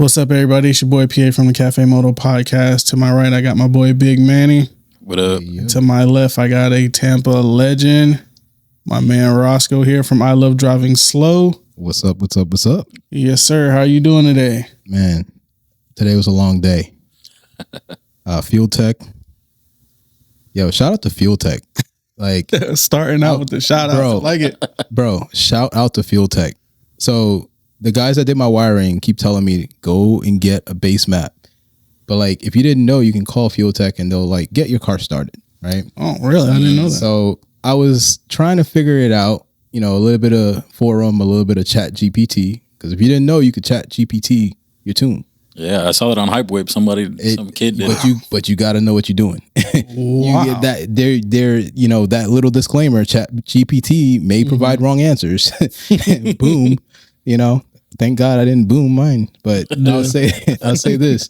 What's up, everybody? It's your boy P.A from the Cafe Moto Podcast. To my right, I got my boy Big Manny. What up? To my left, I got a Tampa legend, my man Roscoe here from I Love Driving Slow. What's up? What's up? What's up? Yes, sir. How you doing today? Man, today was a long day. FuelTech. Yo, shout out to FuelTech. Like starting out with the shout out. I like it. Bro, shout out to FuelTech. So the guys that did my wiring keep telling me go and get a base map. But like if you didn't know, you can call FuelTech and they'll like get your car started, right? Oh, really? I didn't know that. So I was trying to figure it out, you know, a little bit of forum, a little bit of chat GPT. Because if you didn't know, you could chat GPT your tune. Yeah, I saw it on Hype Whip. Some kid did. But you got to know what you're doing. Wow. You get that there, you know, that little disclaimer. Chat GPT may provide wrong answers. Boom, you know. Thank God I didn't boom mine. But I'll say this.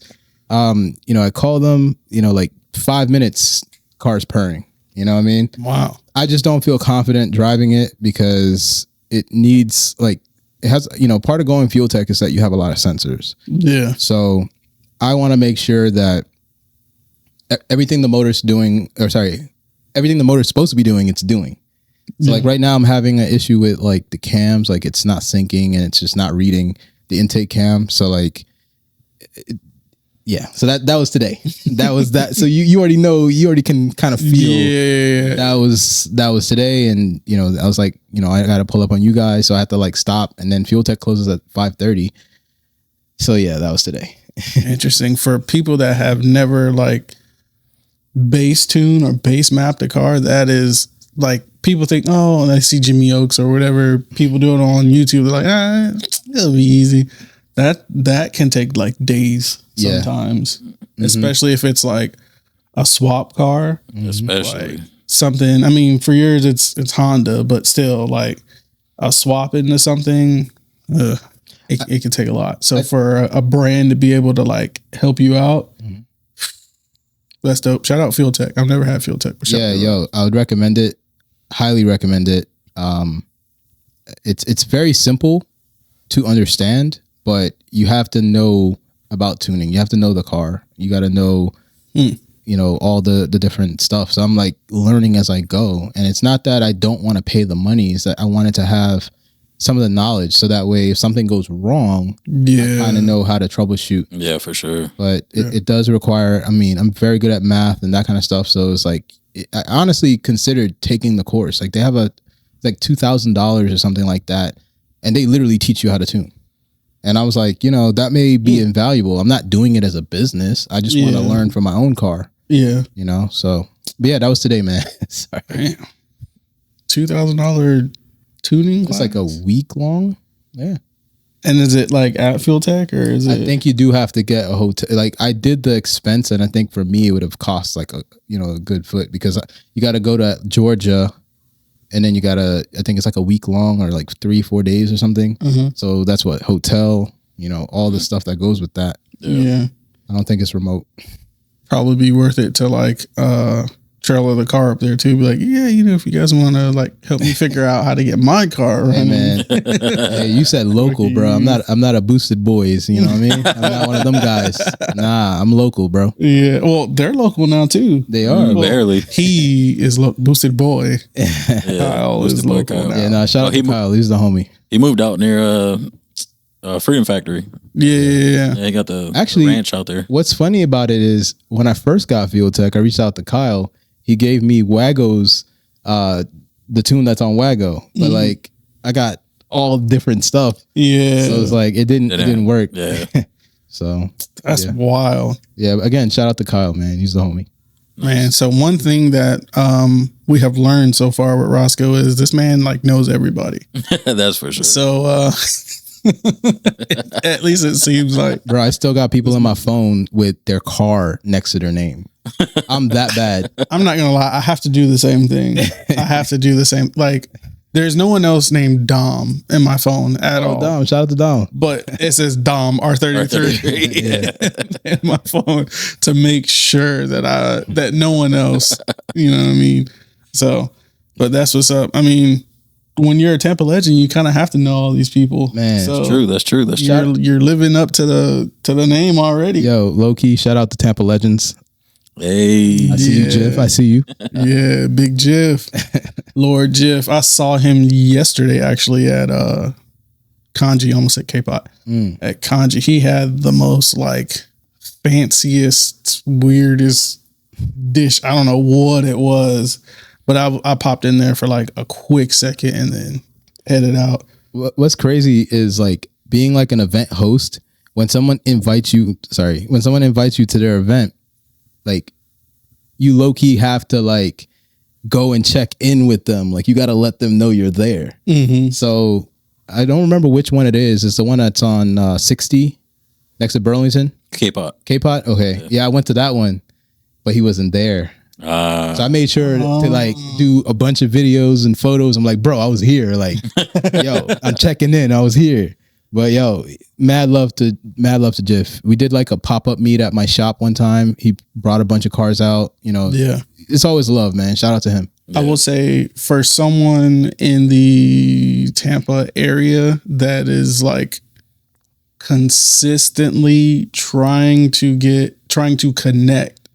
You know, I call them. You know, like 5 minutes, car's purring. You know what I mean? Wow. I just don't feel confident driving it because it needs like. It has, you know, part of going FuelTech is that you have a lot of sensors. Yeah. So I want to make sure that everything the motor's doing, everything the motor's supposed to be doing, it's doing. So like right now I'm having an issue with like the cams, like it's not syncing and it's just not reading the intake cam. So like, yeah. So that was today. That was that. So you already know, you already can kind of feel. Yeah. That was today, and you know I was like, you know, I got to pull up on you guys, so I had to like stop, and then FuelTech closes at 5:30. So yeah, that was today. Interesting. For people that have never like base tune or base mapped a car, that is like people think, oh, and I see Jimmy Oaks or whatever people do it on YouTube. They're like, it'll be easy. That can take like days sometimes, especially if it's like a swap car, especially like something. I mean, for yours it's Honda, but still like a swap into something, it can take a lot. So for a brand to be able to like help you out, that's dope. Shout out FuelTech. I've never had FuelTech. Yeah, yo, I would recommend it. Highly recommend it. It's very simple to understand, but you have to know about tuning. You have to know the car. You got to know, you know, all the different stuff. So I'm like learning as I go. And it's not that I don't want to pay the money. It's that I wanted to have some of the knowledge. So that way, if something goes wrong, I kind of know how to troubleshoot. Yeah, for sure. But it does require, I mean, I'm very good at math and that kind of stuff. So it's like, I honestly considered taking the course. Like they have like $2,000 or something like that. And they literally teach you how to tune. And I was like, you know, that may be invaluable. I'm not doing it as a business. I just want to learn from my own car. Yeah. You know, so, but yeah, that was today, man. Sorry. $2,000 tuning class? It's like a week long. Yeah. And is it like at FuelTech or is it? I think you do have to get a hotel. Like I did the expense and I think for me, it would have cost like a good foot because you got to go to Georgia. And then you gotta, I think it's like a week long or like 3-4 days or something. So that's what hotel, you know, all the stuff that goes with that. Yeah. I don't think it's remote. Probably be worth it to like trailer the car up there too. Be like, yeah, you know, if you guys want to like help me figure out how to get my car running. Hey man, hey, you said local, bro. I'm not a boosted boys. You know what I mean? I'm not one of them guys. Nah, I'm local, bro. Yeah. Well, they're local now too. They are. Well, barely. He is boosted boy. Kyle is local now. Yeah, no, shout out to Kyle. He's the homie. He moved out near Freedom Factory. Yeah. He got the ranch out there. What's funny about it is when I first got FuelTech, I reached out to Kyle. He gave me Wago's, the tune that's on Wago, but like I got all different stuff. Yeah. So it's like, it didn't work. Yeah. So that's wild. Yeah. Again, shout out to Kyle, man. He's the homie. Man. So one thing that, we have learned so far with Roscoe is this man like knows everybody. That's for sure. So, at least it seems like. Bro, I still got people in my phone with their car next to their name. I'm that bad. I'm not gonna lie, I have to do the same thing. I have to do the same. Like, there's no one else named Dom in my phone at all. Dom, shout out to Dom. But it says Dom R33 in my phone to make sure that no one else, you know what I mean? So, but that's what's up. I mean, when you're a Tampa legend, you kind of have to know all these people. Man, so That's true. That's true. That's true. you're living up to the name already. yo, low key, shout out to Tampa Legends. Hey. I see you, Jeff. I see you. Yeah, Big Jiff, Lord Jiff. I saw him yesterday actually at Kanji. Almost at K-Pot. At Kanji, he had the most like fanciest, weirdest dish. I don't know what it was, but I popped in there for like a quick second and then headed out. What's crazy is like being like an event host. When someone invites you to their event, like you low key have to like go and check in with them. Like you got to let them know you're there. So I don't remember which one it is. It's the one that's on 60 next to Burlington. K-pop. K-Pot? Okay. Yeah, I went to that one, but he wasn't there. So I made sure to like do a bunch of videos and photos. I'm like, bro, I was here. Like, yo, I'm checking in. I was here. But yo, mad love to Jiff. We did like a pop-up meet at my shop one time. He brought a bunch of cars out. You know, Yeah. It's always love, man. Shout out to him. I will say for someone in the Tampa area that is like consistently trying to connect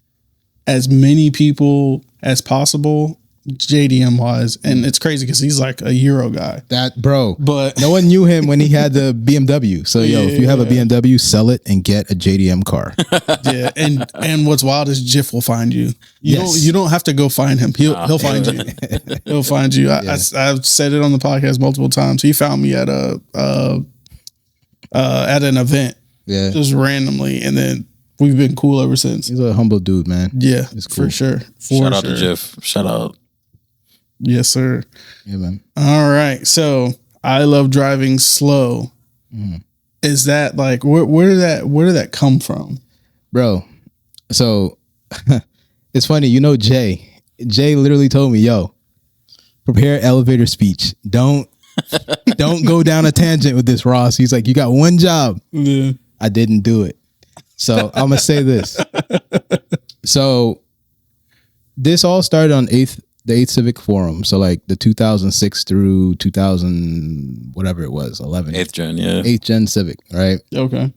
as many people as possible, JDM wise, and it's crazy because he's like a Euro guy. That bro, But no one knew him when he had the BMW. So yo, if you have a BMW, sell it and get a JDM car. yeah, and what's wild is Jiff will find you. You don't have to go find him. He'll find you. He'll find you. I've said it on the podcast multiple times. He found me at an event, Yeah, just randomly, and then we've been cool ever since. he's a humble dude, man. Yeah, cool. for sure. Shout out to Jeff. Shout out. Yes, sir. Yeah, man. All right. So I love driving slow. Is that like where did that come from? Bro, so it's funny, you know Jay literally told me, yo, prepare elevator speech. Don't go down a tangent with this, Ross. He's like, you got one job. Yeah. I didn't do it. So I'm gonna say this. So this all started on the 8th Civic Forum. So like the 2006 through 2000, whatever it was, 11. 8th gen, yeah. 8th gen Civic, right? Okay.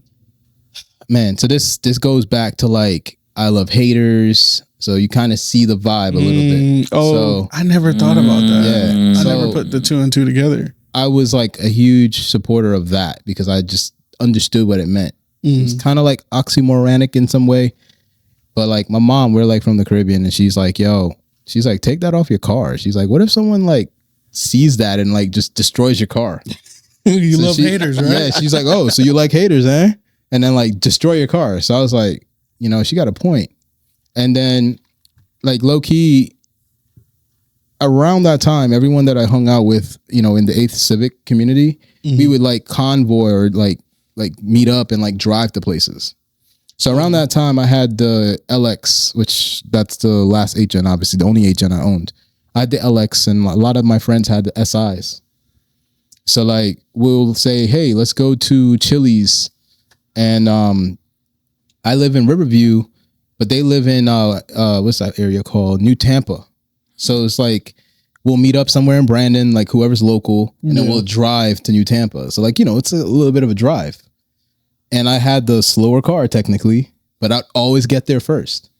Man, so this goes back to like I love haters. So you kind of see the vibe a little bit. Oh, So I never thought about that. yeah, I so never put the two and two together. I was like a huge supporter of that because I just understood what it meant. It was kind of like oxymoronic in some way. But like my mom, we're like from the Caribbean, and she's like, yo, she's like, take that off your car. She's like, what if someone like sees that and like just destroys your car? You So love haters, right? Yeah, she's like, oh, so you like haters, eh? And then like destroy your car. So I was like, you know, she got a point. And then like low key, around that time, everyone that I hung out with, you know, in the 8th Civic community, we would like convoy or like meet up and like drive to places. So around that time, I had the LX, which that's the last 8 gen, obviously the only 8 gen I owned. I had the LX, and a lot of my friends had the SIs. So like we'll say, hey, let's go to Chili's, and I live in Riverview, but they live in what's that area called? New Tampa. So it's like we'll meet up somewhere in Brandon, like whoever's local, and then we'll drive to New Tampa. So like, you know, it's a little bit of a drive. And I had the slower car technically, but I'd always get there first.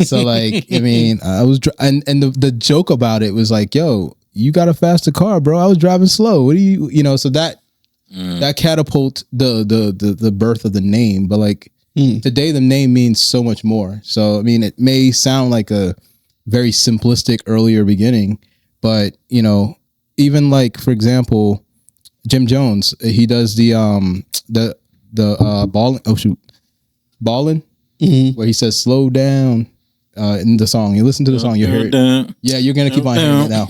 So like, I mean, I was, and the joke about it was like, yo, you got a faster car, bro. I was driving slow. What do you know? So that catapult the birth of the name, but like today the name means so much more. So I mean, it may sound like a very simplistic earlier beginning, but you know, even like for example, Jim Jones, he does the balling. Oh shoot, balling, where he says slow down in the song. You listen to the song, you hear it. Yeah, you're gonna keep on hearing it now.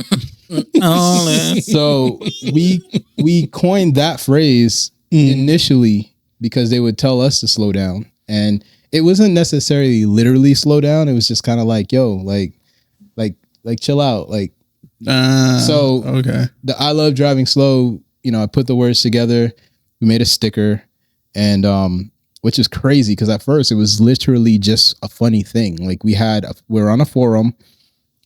So we coined that phrase initially because they would tell us to slow down, and it wasn't necessarily literally slow down. It was just kind of like, yo, like chill out, like. So okay, the I love driving slow. You know, I put the words together. We made a sticker, and which is crazy because at first it was literally just a funny thing. Like we were on a forum,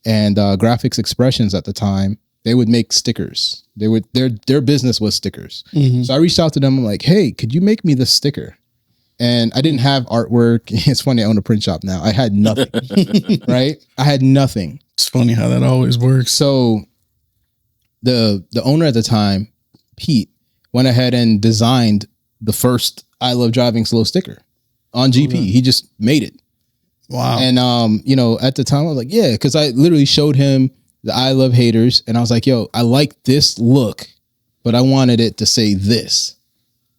and Graphics Expressions at the time They would make stickers. Their business was stickers. So I reached out to them. I'm like, hey, could you make me this sticker? And I didn't have artwork. It's funny, I own a print shop now. I had nothing, right? I had nothing. It's funny how that always works. So the owner at the time, Pete, went ahead and designed the first I Love Driving Slow sticker on GP. He just made it. Wow. And, at the time I was like, yeah, because I literally showed him the I Love Haters. And I was like, yo, I like this look, but I wanted it to say this.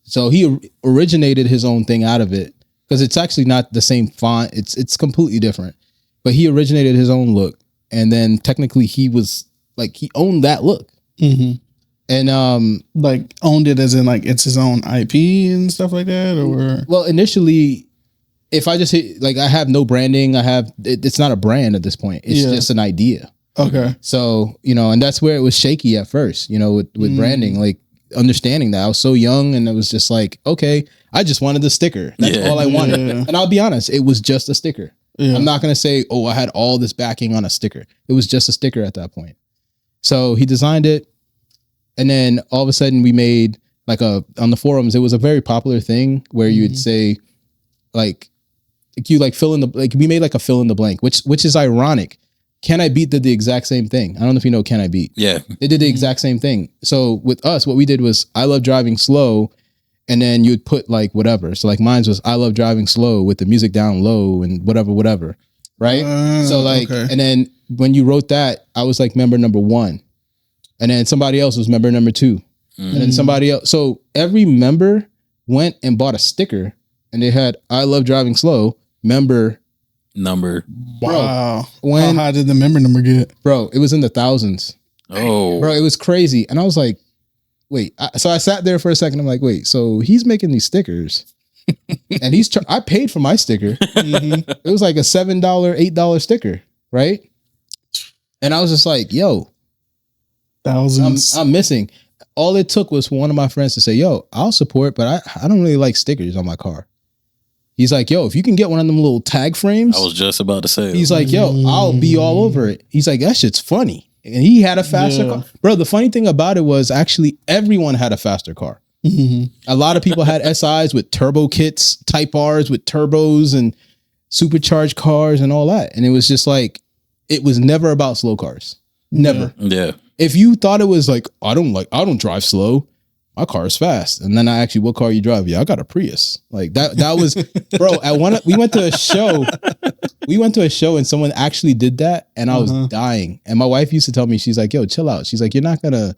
So he originated his own thing out of it because it's actually not the same font. It's completely different, but he originated his own look. And then technically he was like, he owned that look. And like owned it as in like it's his own IP and stuff like that, or well, initially, if I just hit like I have no branding, it's not a brand at this point. It's just an idea. Okay. So and that's where it was shaky at first. With branding, like understanding that I was so young, and it was just like, okay, I just wanted the sticker. That's all I wanted. And I'll be honest, it was just a sticker. I'm not gonna say, oh, I had all this backing on a sticker. It was just a sticker at that point. So he designed it. And then all of a sudden we made like on the forums, it was a very popular thing where you would say like you like fill in the, like we made like a fill in the blank, which is ironic. Can I Beat did the exact same thing. I don't know if you know Can I Beat. Yeah. They did the exact same thing. So with us, what we did was I Love Driving Slow, and then you'd put like whatever. So like mine was I Love Driving Slow with the music down low and whatever. Right. So like, and then when you wrote that, I was like member number 1. And then somebody else was member number 2. And then somebody else. So every member went and bought a sticker, and they had I Love Driving Slow member number. Wow. Bro, How high did the member number get? Bro, it was in the thousands. Oh. Bro, it was crazy. And I was like, wait. So I sat there for a second. I'm like, wait, so he's making these stickers. And I paid for my sticker. It was like a $7, $8 sticker. Right. And I was just like, yo. Thousands. I'm missing. All it took was for one of my friends to say, yo, I'll support, but I don't really like stickers on my car. He's like, yo, if you can get one of them little tag frames. I was just about to say. He's like, yo, I'll be all over it. He's like, that shit's funny. And he had a faster car. Bro, the funny thing about it was actually everyone had a faster car. A lot of people had SIs with turbo kits, Type Rs with turbos and supercharged cars and all that. And it was just like, it was never about slow cars. Never. Yeah. If you thought it was like, I don't drive slow. My car is fast. And then what car you drive? Yeah, I got a Prius. Like that was, bro, we went to a show. We went to a show and someone actually did that, and I was dying. And my wife used to tell me, she's like, yo, chill out. She's like, you're not gonna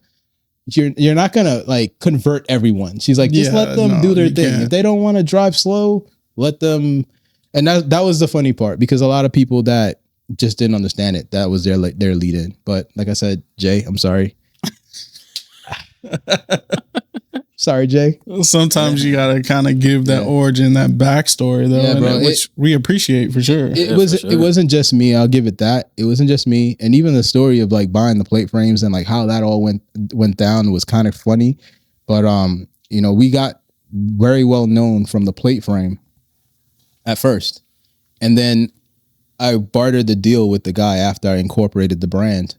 like convert everyone. She's like, just let them do their thing. If they don't want to drive slow, let them. And that was the funny part, because a lot of people that just didn't understand it, that was their lead in. But like I said, Jay, I'm sorry. Sorry, Jay. Sometimes you gotta kind of give that origin, that backstory, though, bro, which we appreciate for sure. It wasn't just me. I'll give it that. It wasn't just me, and even the story of like buying the plate frames and like how that all went down was kind of funny. But we got very well known from the plate frame at first, and then I bartered the deal with the guy after I incorporated the brand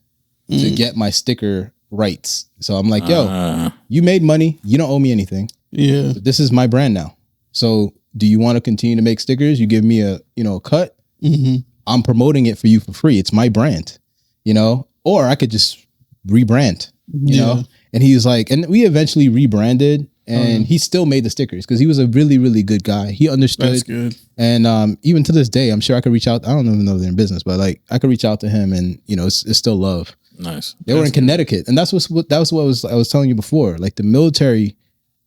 to get my sticker rights. So I'm like, yo, you made money. You don't owe me anything. Yeah. But this is my brand now. So do you want to continue to make stickers? You give me a cut. I'm promoting it for you for free. It's my brand, or I could just rebrand, you know? And he was like, and we eventually rebranded, and he still made the stickers because he was a really, really good guy. He understood. That's good. And even to this day, I'm sure I could reach out. I don't even know if they're in business, but like I could reach out to him, and it's still love. Nice. They were in Connecticut, and that was what I was telling you before. Like the military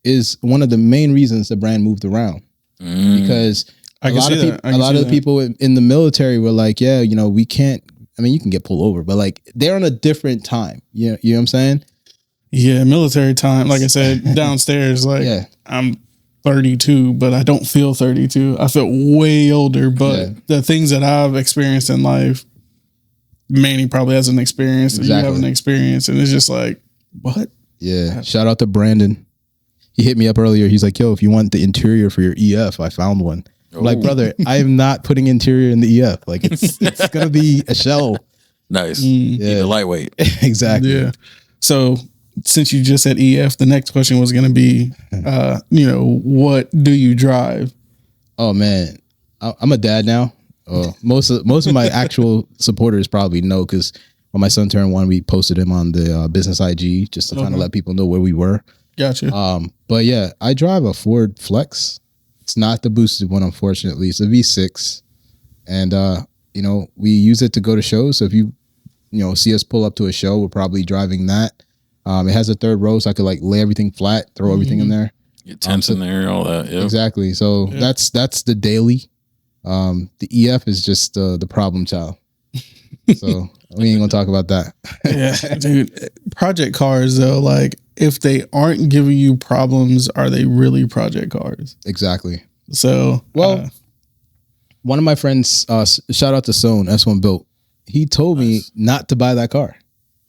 is one of the main reasons the brand moved around, because a lot of the people in the military were like, yeah, we can't. I mean, you can get pulled over, but like they're on a different time. You know what I'm saying? Yeah, military time. Like I said, downstairs, like I'm 32, but I don't feel 32. I feel way older, but the things that I've experienced in life, Manny probably hasn't experienced, and you haven't experienced, and it's just like, what? Yeah. Shout out to Brandon. He hit me up earlier. He's like, yo, if you want the interior for your EF, I found one. I'm like, brother, I am not putting interior in the EF. Like it's going to be a shell. Nice. Yeah. The lightweight. Exactly. Yeah. So since you just said EF, the next question was going to be, what do you drive? Oh man, I'm a dad now. Most of my actual supporters probably know, because when my son turned 1, we posted him on the business IG just to kind of let people know where we were. Gotcha. But yeah, I drive a Ford Flex. It's not the boosted one, unfortunately. It's a V6, and we use it to go to shows. So if you see us pull up to a show, we're probably driving that. It has a third row, so I could like lay everything flat, throw everything in there. Get tents in there, all that. Yep. Exactly. So that's the daily. The EF is just the problem child. So we ain't gonna talk about that. Yeah, dude. Project cars though, like if they aren't giving you problems, are they really project cars? Exactly. So one of my friends, shout out to Sohn, S1 Built. He told me not to buy that car.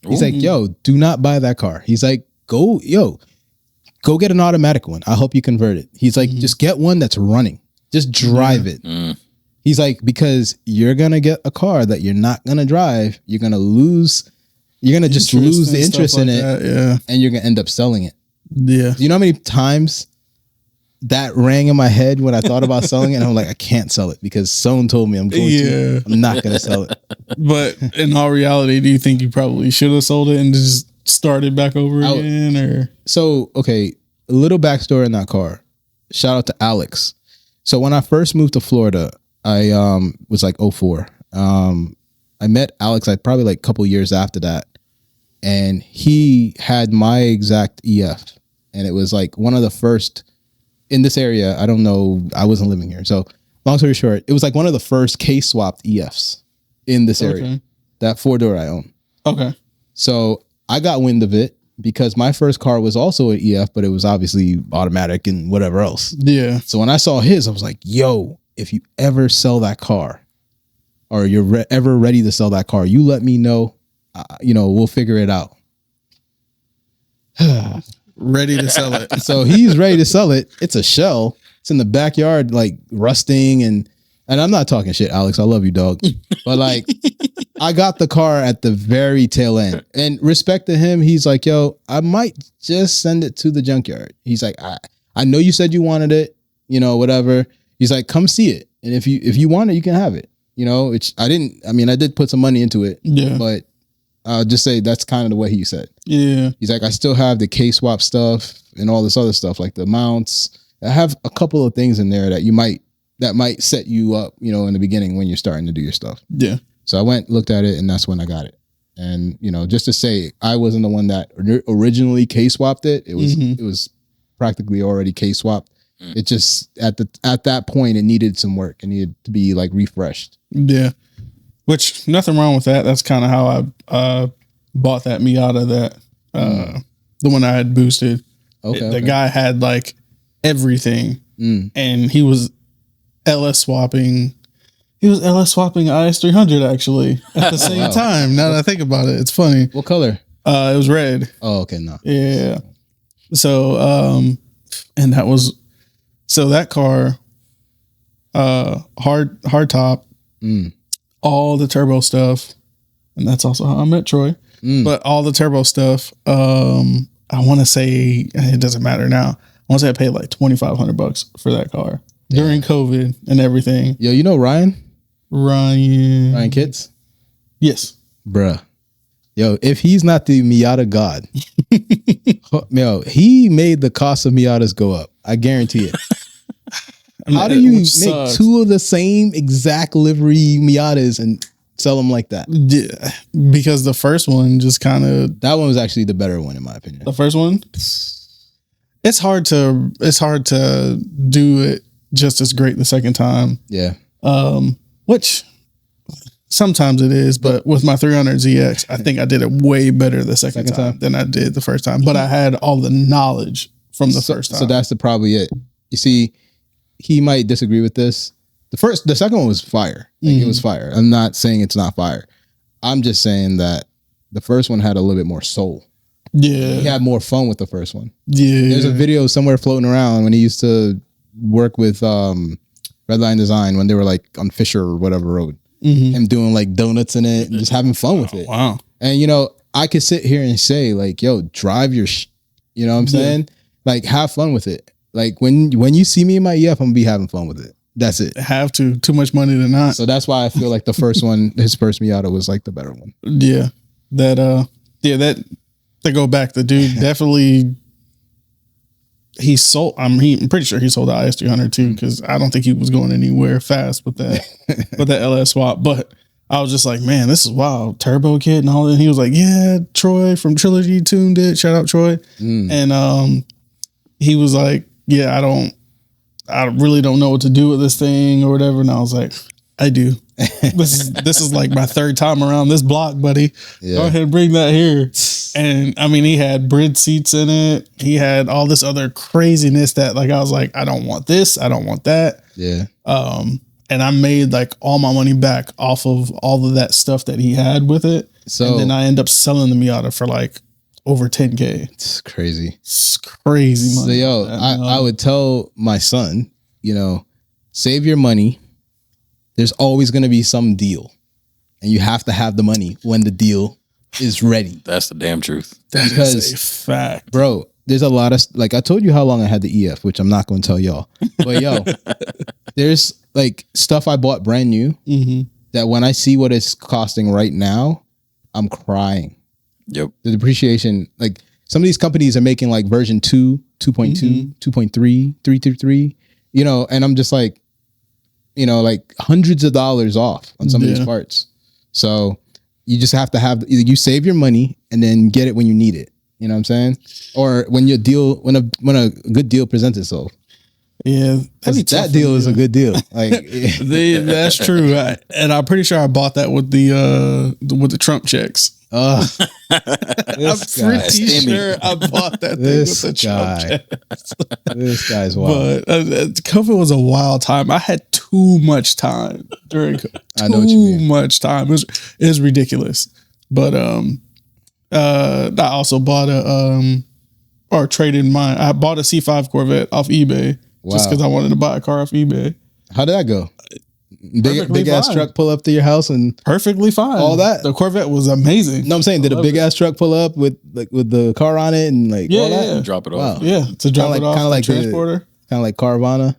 He's like, yo, do not buy that car. He's like, go get an automatic one. I'll help you convert it. He's like, just get one that's running. Just drive it. He's like, because you're going to get a car that you're not going to drive. You're going to lose. You're going to just lose the interest in it. And you're going to end up selling it. Yeah. Do you know how many times that rang in my head when I thought about selling it? And I'm like, I can't sell it because someone told me I'm going to. I'm not going to sell it. But in all reality, do you think you probably should have sold it and just started back over again? Or so, okay, a little backstory on that car. Shout out to Alex. So when I first moved to Florida, I was like 04. I met Alex probably like a couple years after that, and he had my exact EF, and it was like one of the first in this area. I don't know, I wasn't living here, so long story short, it was like one of the first case swapped EFs in this area. That 4-door I own. Okay. So I got wind of it because my first car was also an EF, but it was obviously automatic and whatever else. Yeah. So when I saw his, I was like, yo, if you ever sell that car or you're ever ready to sell that car, you let me know. We'll figure it out. Ready to sell it. So he's ready to sell it. It's a shell. It's in the backyard, like rusting. And I'm not talking shit, Alex. I love you, dog. But like, I got the car at the very tail end. And respect to him, he's like, yo, I might just send it to the junkyard. He's like, I know you said you wanted it, whatever. He's like, come see it. And if you want it, you can have it. I did put some money into it. Yeah. But I'll just say that's kind of the way he said. Yeah. He's like, I still have the K-swap stuff and all this other stuff, like the mounts. I have a couple of things in there that might set you up, in the beginning when you're starting to do your stuff. Yeah. So I went, looked at it, and that's when I got it. And, just to say, I wasn't the one that originally K-swapped it. It was practically already K-swapped. It just, at that point, it needed some work. It needed to be like refreshed. Yeah. Which, nothing wrong with that. That's kind of how I bought that Miata, the one I had boosted. Okay. The guy had like everything. And he was LS swapping. He was LS swapping IS300 actually at the same time. Now that I think about it, it's funny. What color? It was red. Oh, okay. No. Yeah. So, and that was, so that car, hard top, all the turbo stuff. And that's also how I met Troy, but all the turbo stuff. I want to say, it doesn't matter now. I want to say I paid like $2,500 for that car during COVID and everything. Yo, you know Ryan Kitts? Yes. Bruh. Yo, if he's not the Miata god, yo, he made the cost of Miatas go up. I guarantee it. How do you make two of the same exact livery Miatas and sell them like that? Yeah, because the first one just kind of... That one was actually the better one, in my opinion. The first one? It's hard to do it just as great the second time. Yeah. Which sometimes it is, but with my 300ZX, I think I did it way better the second time than I did the first time. But I had all the knowledge from the first time. So that's probably it. You see, he might disagree with this. The second one was fire. Like, it was fire. I'm not saying it's not fire. I'm just saying that the first one had a little bit more soul. Yeah. He had more fun with the first one. Yeah. There's a video somewhere floating around when he used to work with Redline Design when they were like on Fisher or whatever road. him doing like donuts in it and just having fun with it. Wow. And you know, I could sit here and say like, yo, drive your you know what I'm saying? Like have fun with it. Like when you see me in my EF, I'm gonna be having fun with it. That's it. Have to. Too much money to not. So that's why I feel like the first one, his first Miata was like the better one. Yeah. That to go back, the dude definitely he sold I'm pretty sure he sold the IS300 too, because I don't think he was going anywhere fast with that LS swap. But I was just like, man, this is wild. Turbo Kit and all that. And he was like, yeah, Troy from Trilogy tuned it. Shout out Troy. And he was like, yeah, I really don't know what to do with this thing or whatever. And I was like, I do. This is like my third time around this block, buddy. Yeah. Go ahead and bring that here. And I mean, he had bridge seats in it. He had all this other craziness that like I was like, I don't want this. I don't want that. Yeah. And I made like all my money back off of all of that stuff that he had with it. So and then I end up selling the Miata for like over 10K. It's crazy. It's crazy money. So yo, I would tell my son, you know, save your money. There's always going to be some deal, and you have to have the money when the deal is ready. That's the damn truth. That is a fact, bro. There's a lot of like I told you how long I had the EF, which I'm not going to tell y'all. But yo, there's like stuff I bought brand new that when I see what it's costing right now, I'm crying. Yep. The depreciation, like some of these companies are making like version 2, 2.2, 2.3, 333, you know, and I'm just like, you know, like hundreds of dollars off on some of these parts. So you just have to have, you save your money and then get it when you need it. You know what I'm saying? Or when your deal, when a good deal presents itself. Yeah. That deal is a good deal. Like that's true. And I'm pretty sure I bought that with the Trump checks. I'm pretty sure I bought that thing with the Trump checks. This guy's wild. But COVID was a wild time. I had too much time during I know what you mean. Too much time. It was ridiculous. But I also bought I bought a C5 Corvette off eBay just because I wanted to buy a car off eBay. How did that go? Big ass truck pull up to your house and perfectly fine. All that. The Corvette was amazing. No, I'm saying, did a big ass truck pull up with the car on it and like all that? Yeah. Drop it off. Yeah, to drop it off. Kind of like transporter. Kind of like Carvana.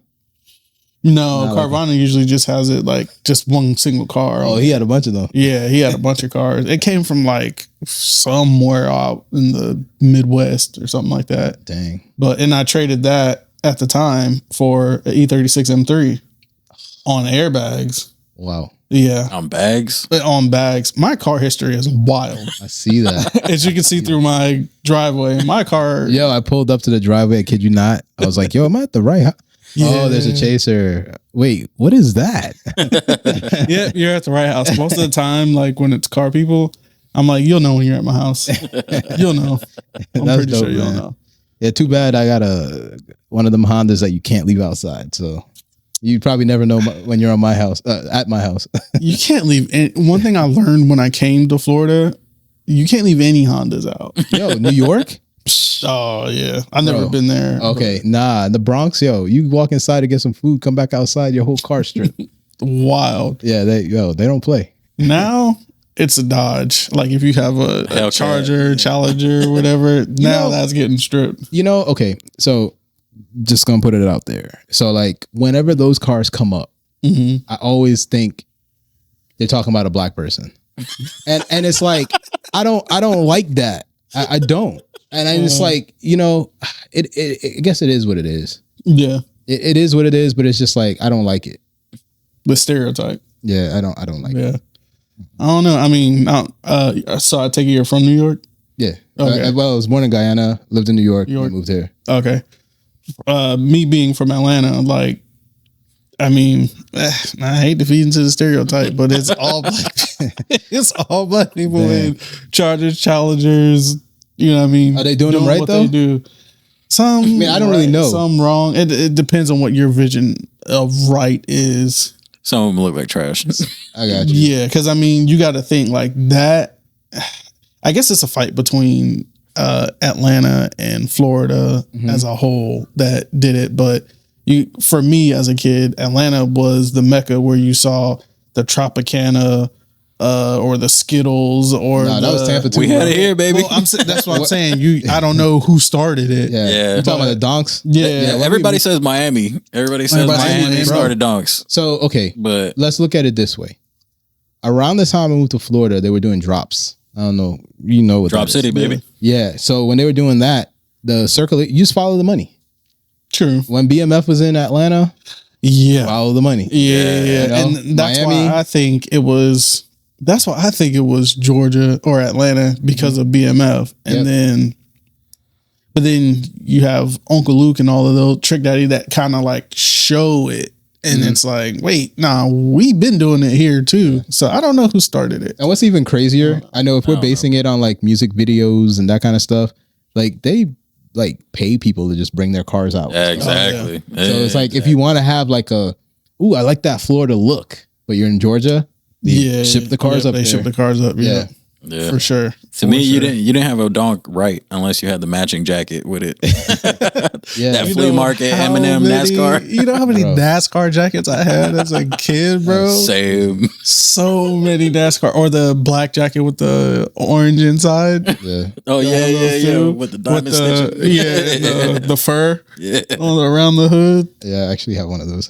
No, Carvana usually just has it like just one single car. Oh, he had a bunch of them. Yeah, he had a bunch of cars. It came from like somewhere out in the Midwest or something like that. Dang. And I traded that at the time for an E36 M3 on airbags. Wow. Yeah. On bags? On bags. My car history is wild. I see that. As you can see through my driveway. My car. Yo, I pulled up to the driveway. I kid you not. I was like, yo, am I at the right house? Yeah. Oh, there's a chaser. Wait, what is that? Yeah, you're at the right house. Most of the time, like when it's car people, I'm like, you'll know when you're at my house. You'll know. I'm pretty sure you'll know. Yeah, too bad I got one of them Hondas that you can't leave outside. So you probably never know when you're on my house, at my house. You can't leave. One thing I learned when I came to Florida, you can't leave any Hondas out. Yo, New York? Oh yeah, I've never been there. Okay, nah, in the Bronx, yo, you walk inside to get some food, come back outside, your whole car stripped. Wild. Yeah, they don't play. Now it's a Dodge. Like if you have a Charger, Challenger, whatever, now that's getting stripped. You know, okay, so just gonna put it out there. So like whenever those cars come up, I always think they're talking about a black person, and it's like I don't like that. I don't. And I'm just like, you know, I guess it is what it is. Yeah. It is what it is, but it's just like, I don't like it. The stereotype. Yeah, I don't like it. I don't know. I mean, so I take it you're from New York? Yeah. Okay. I was born in Guyana, lived in New York. And moved here. Okay. Me being from Atlanta, like, I mean, I hate to feed into the stereotype, but it's all black. It's all black people in Chargers, Challengers. You know what I mean? Are they doing them right what though? They do. Some. I mean, I don't really know. Some wrong. It depends on what your vision of right is. Some of them look like trash. I got you. Yeah, because I mean, you got to think like that. I guess it's a fight between Atlanta and Florida as a whole that did it. But for me as a kid, Atlanta was the mecca where you saw Tropicana or the Skittles or No, that was Tampa too. We had it here, baby. Well, that's what I'm saying. I don't know who started it. Yeah. You're talking about the donks? Yeah. Everybody says Miami. Everybody says Miami bro. started donks. So, okay, But let's look at it this way. Around the time I moved to Florida, they were doing drops. I don't know. You know what Drop that City, is. baby. Yeah. So when they were doing that, the circle, you just follow the money. True. When BMF was in Atlanta, Yeah. follow the money. Yeah. You know, And that's Miami. why I think it was. That's why I think it was Georgia or Atlanta because of BMF, and but then you have Uncle Luke and all of those Trick Daddy that kind of like show it, and it's like, wait, nah, we've been doing it here too. So I don't know who started it. And what's even crazier, I know if we're basing it on like music videos and that kind of stuff, like they like pay people to just bring their cars out. Yeah, exactly. So it's like if you want to have like I like that Florida look, but you're in Georgia, they ship the cars up. They there. ship the cars up. Yeah. Yeah. For sure. To me, you didn't have a donk right unless you had the matching jacket with it. Yeah. That You flea market, Eminem, NASCAR. You know how many NASCAR jackets I had as a kid, bro? Same. So many NASCAR, or the black jacket with the orange inside. Yeah. Oh yeah. With the diamond stitching. Yeah, the fur. Yeah. Around the hood. Yeah, I actually have one of those.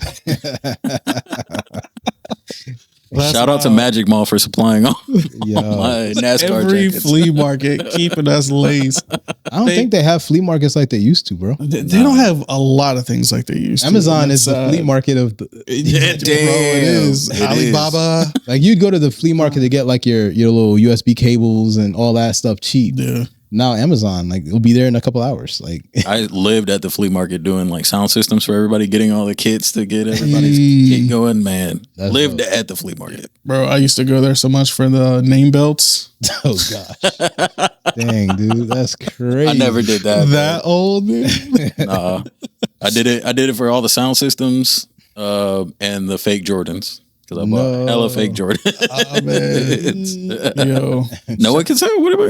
Shout out to Magic Mall for supplying all Yo. my NASCAR Every jackets. flea market keeping us laced. I don't think they have flea markets like they used to, bro. They don't have a lot of things like they used to. Amazon is the flea market of the, Yeah, Bro, it is. It Alibaba. like you'd go to the flea market to get like your little USB cables and all that stuff cheap. Yeah. Now Amazon, like it'll be there in a couple hours. Like I lived at the flea market doing like sound systems for everybody, getting all the kits to get everybody's kit going. Man, That's lived dope. at the flea market. Bro, I used to go there so much for the name belts. oh gosh, dang dude, that's crazy. I never did that. That old, dude. Nah, I did it for all the sound systems and the fake Jordans. Because I bought hella fake Jordans. Oh, man. Yo. No one can say what am I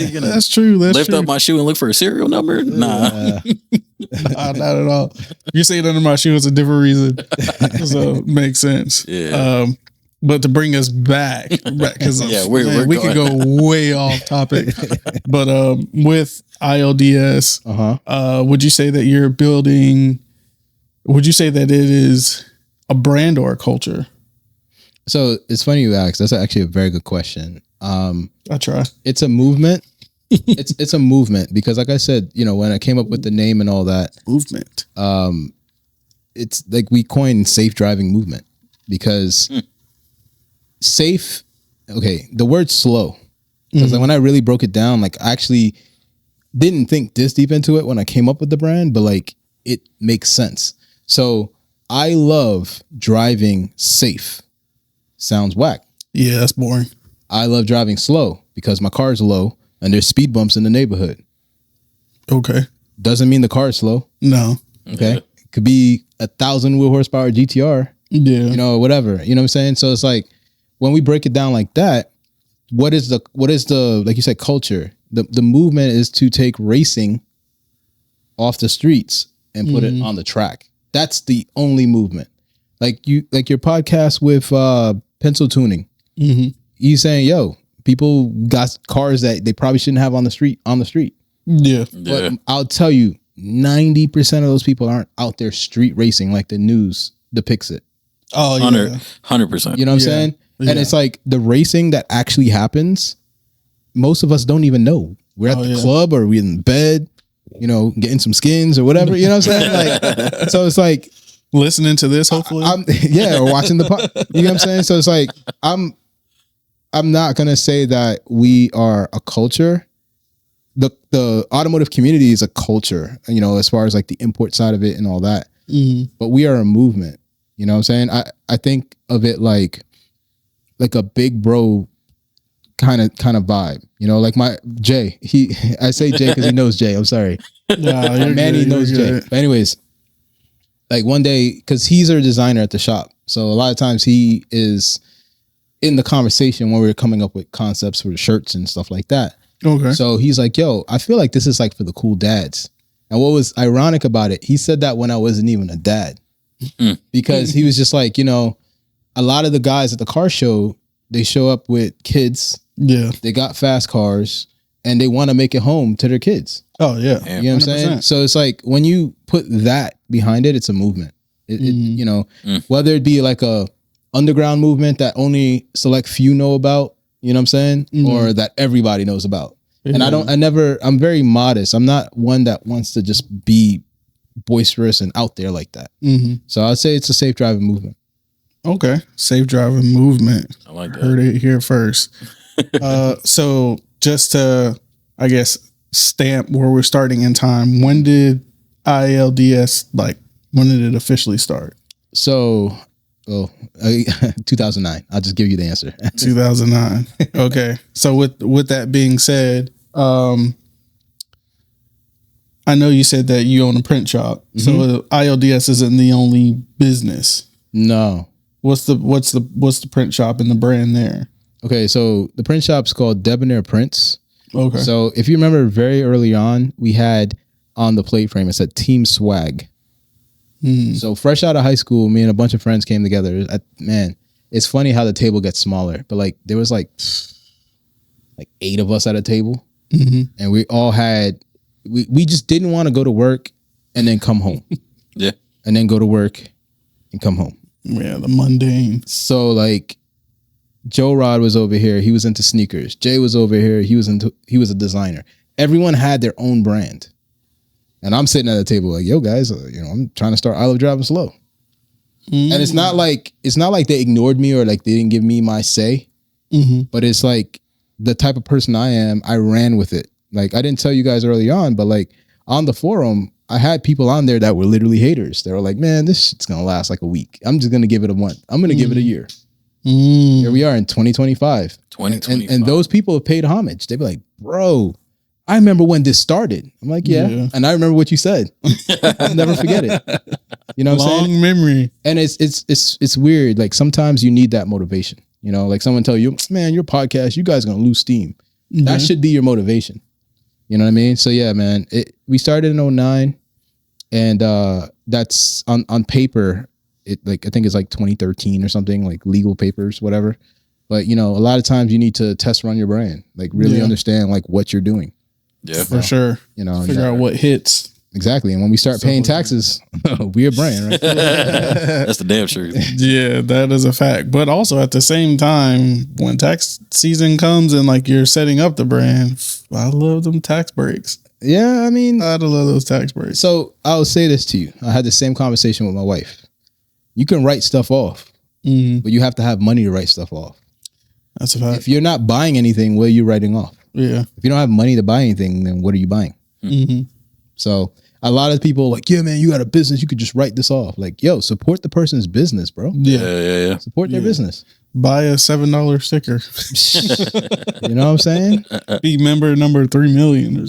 gonna That's true. That's lift true. up my shoe and look for a serial number? Nah. Nah, not at all. You're saying under my shoe is a different reason. So makes sense. Yeah. But to bring us back, because Yeah, we're we could go way off topic. But with ILDS, would you say that you're building? Would you say that it is a brand or a culture? So it's funny you ask. That's actually a very good question. I try. It's a movement. it's a movement because, like I said, you know, when I came up with the name and all that, Movement. it's like we coined safe driving movement because safe. Okay, the word slow. Because like when I really broke it down, like I actually didn't think this deep into it when I came up with the brand, but like it makes sense. So I love driving safe. Sounds whack. Yeah, that's boring. I love driving slow because my car is low and there's speed bumps in the neighborhood. Okay. Doesn't mean the car is slow. No. Okay. It could be 1,000 wheel horsepower GTR, Yeah. you know, whatever. You know what I'm saying? So it's like when we break it down like that, what is the like you said, culture? The movement is to take racing off the streets and put it on the track. That's the only movement. Like your podcast with pencil tuning. You saying, yo, people got cars that they probably shouldn't have on the street. Yeah. But I'll tell you, 90% of those people aren't out there street racing like the news depicts it. Oh, yeah. 100%. You know what I'm saying? And it's like the racing that actually happens, most of us don't even know. We're at the club or we're in bed, you know, getting some skins or whatever. You know what I'm saying? Like, so it's like Listening to this, hopefully. or watching the pod. You know what I'm saying? So it's like I'm not gonna say that we are a culture. The automotive community is a culture, you know, as far as like the import side of it and all that. But we are a movement. You know what I'm saying? I think of it like a big bro kind of vibe. You know, like my Jay. I say Jay because he knows Jay. I'm sorry. Nah, Manny knows Jay. But anyways, like one day, because he's our designer at the shop, so a lot of times he is in the conversation when we're coming up with concepts for the shirts and stuff like that. Okay. So he's like, yo, I feel like this is like for the cool dads. And what was ironic about it, he said that when I wasn't even a dad. Because he was just like, you know, a lot of the guys at the car show, they show up with kids. Yeah. They got fast cars and they want to make it home to their kids. Oh yeah. You know what I'm saying? So it's like when you put that behind it, it's a movement. You know, whether it be like a underground movement that only select few know about, you know what I'm saying? Or that everybody knows about. And I'm very modest. I'm not one that wants to just be boisterous and out there like that. So I'd say it's a safe driving movement. Okay. Safe driving movement. I like that. Heard it here first. So just to, I guess, stamp where we're starting in time, when did ILDS, when did it officially start? So, 2009. I'll just give you the answer. 2009. Okay. So with that being said, I know you said that you own a print shop. So ILDS isn't the only business. No. What's the print shop and the brand there? Okay, so the print shop's called Debonair Prints. Okay. So if you remember very early on, we had on the plate frame, it said Team Swag. So fresh out of high school, me and a bunch of friends came together. Man, it's funny how the table gets smaller, but there was like 8 of us at a table, and we all had we just didn't want to go to work and then come home. Yeah, and then go to work and come home. Yeah, the mundane. So Joe Rod was over here. He was into sneakers. Jay was over here. He was a designer. Everyone had their own brand. And I'm sitting at the table like, yo guys, I'm trying to start I Love Driving Slow. And it's not like they ignored me or like they didn't give me my say. But it's like the type of person I am, I ran with it. Like I didn't tell you guys early on, but on the forum, I had people on there that were literally haters. They were like, man, this shit's gonna last like a week. I'm just gonna give it a month. I'm gonna give it a year. Here we are in 2025. And those people have paid homage. They be like, bro, I remember when this started. I'm like, yeah. And I remember what you said. I'll never forget it. You know what I'm saying? Long memory. And it's weird. Like sometimes you need that motivation. Like someone tell you, man, your podcast, you guys are gonna lose steam. That should be your motivation. You know what I mean? So yeah, man, we started in 2009 and that's on paper. I think it's like 2013 or something, like legal papers, whatever. But a lot of times you need to test run your brand, really understand what you're doing. Yeah, for sure. Figure out what hits. Exactly. And when we start paying taxes, we're a brand, right? That's the damn truth. Yeah, that is a fact. But also at the same time, when tax season comes and you're setting up the brand, I love them tax breaks. Yeah, I mean, I love those tax breaks. So I'll say this to you. I had the same conversation with my wife. You can write stuff off, but you have to have money to write stuff off. That's a fact. If you're not buying anything, what are you writing off? Yeah. If you don't have money to buy anything, then what are you buying? So a lot of people yeah, man, you got a business. You could just write this off. Yo, support the person's business, bro. Yeah. Support their business. Buy a $7 sticker. You know what I'm saying? Be member number 3 million.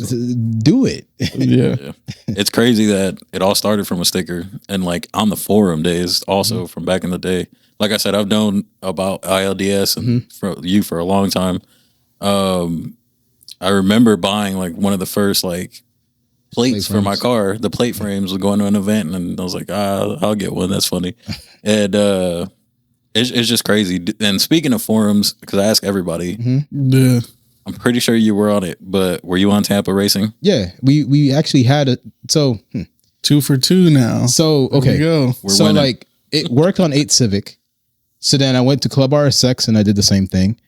Do it. Yeah. It's crazy that it all started from a sticker and on the forum days also from back in the day. Like I said, I've known about ILDS and for a long time. I remember buying one of the first plates for my car. The plate frames was going to an event and I was like, I'll get one. That's funny. And it's just crazy. And speaking of forums, because I ask everybody, yeah, I'm pretty sure you were on it, but were you on Tampa Racing? Yeah, we actually had it. So 2 for 2 now. So okay, go. So winning. It worked on 8 Civic. So then I went to Club RSX and I did the same thing.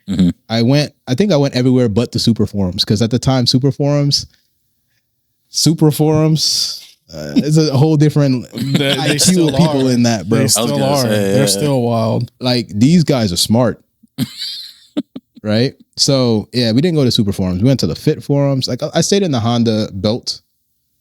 I think I went everywhere but the super forums because at the time super forums is a whole different IQ of people in that, bro. They still are. They're still wild. These guys are smart. Right? So yeah, we didn't go to super forums. We went to the fit forums. I stayed in the Honda belt.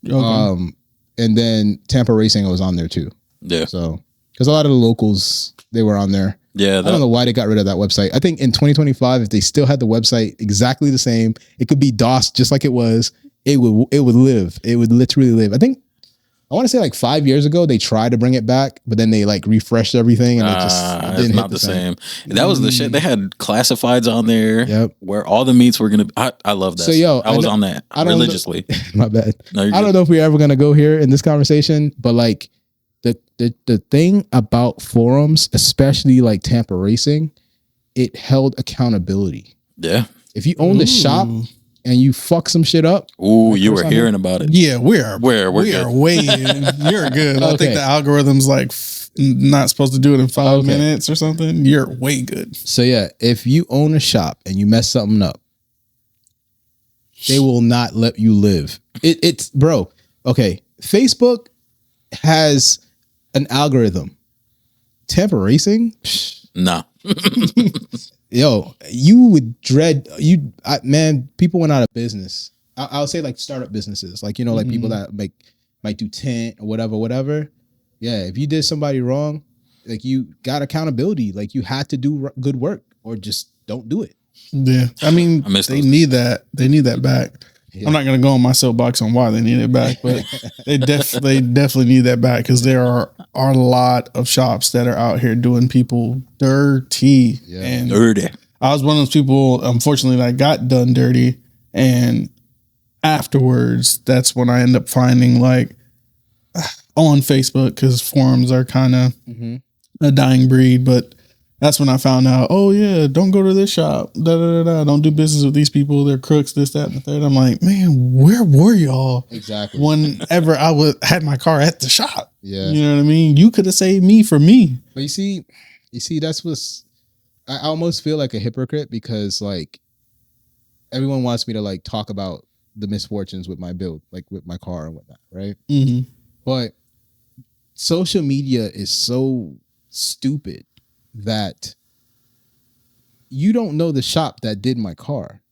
Okay. And then Tampa Racing was on there too. Yeah. So because a lot of the locals, they were on there. Yeah. I don't know why they got rid of that website. I think in 2025, if they still had the website exactly the same, it could be DOS just like it was. It would live. It would literally live. I want to say 5 years ago, they tried to bring it back, but then they refreshed everything and it didn't not hit the same. That was the shit. They had classifieds on there where all the meets were going to, I love that. So I was on that religiously. My bad. No, I don't know if we're ever going to go here in this conversation, but the thing about forums, especially like Tampa Racing, it held accountability. Yeah. If you owned a shop and you fuck some shit up. Ooh, you were hearing about it. Yeah, we are we're way in. You're good. Okay. I think the algorithm's like not supposed to do it in 5 minutes or something. You're way good. So yeah, if you own a shop and you mess something up, they will not let you live. It's bro. Okay, Facebook has an algorithm. Tampa Racing, nah. Yo, you would dread man. People went out of business. I'll say like startup businesses, like like people that might do tent or whatever. Yeah, if you did somebody wrong, like you got accountability. Like you had to do good work or just don't do it. Yeah, I mean, they need that. They need that back. Yeah. I'm not gonna go on my soapbox on why they need it back, but they definitely need that back because there are a lot of shops that are out here doing people dirty. Yeah. And dirty. I was one of those people, unfortunately, that got done dirty, and afterwards, that's when I end up finding like on Facebook because forums are kind of a dying breed, but. That's when I found out, oh, yeah, don't go to this shop. Don't do business with these people. They're crooks, this, that, and the third. I'm like, man, where were y'all? Exactly. Whenever I had my car at the shop. Yeah. You know what I mean? You could have saved me from me. But you see, that's what's... I almost feel like a hypocrite because, like, everyone wants me to, like, talk about the misfortunes with my build, like, with my car and whatnot, right? Mm-hmm. But social media is so stupid that you don't know the shop that did my car.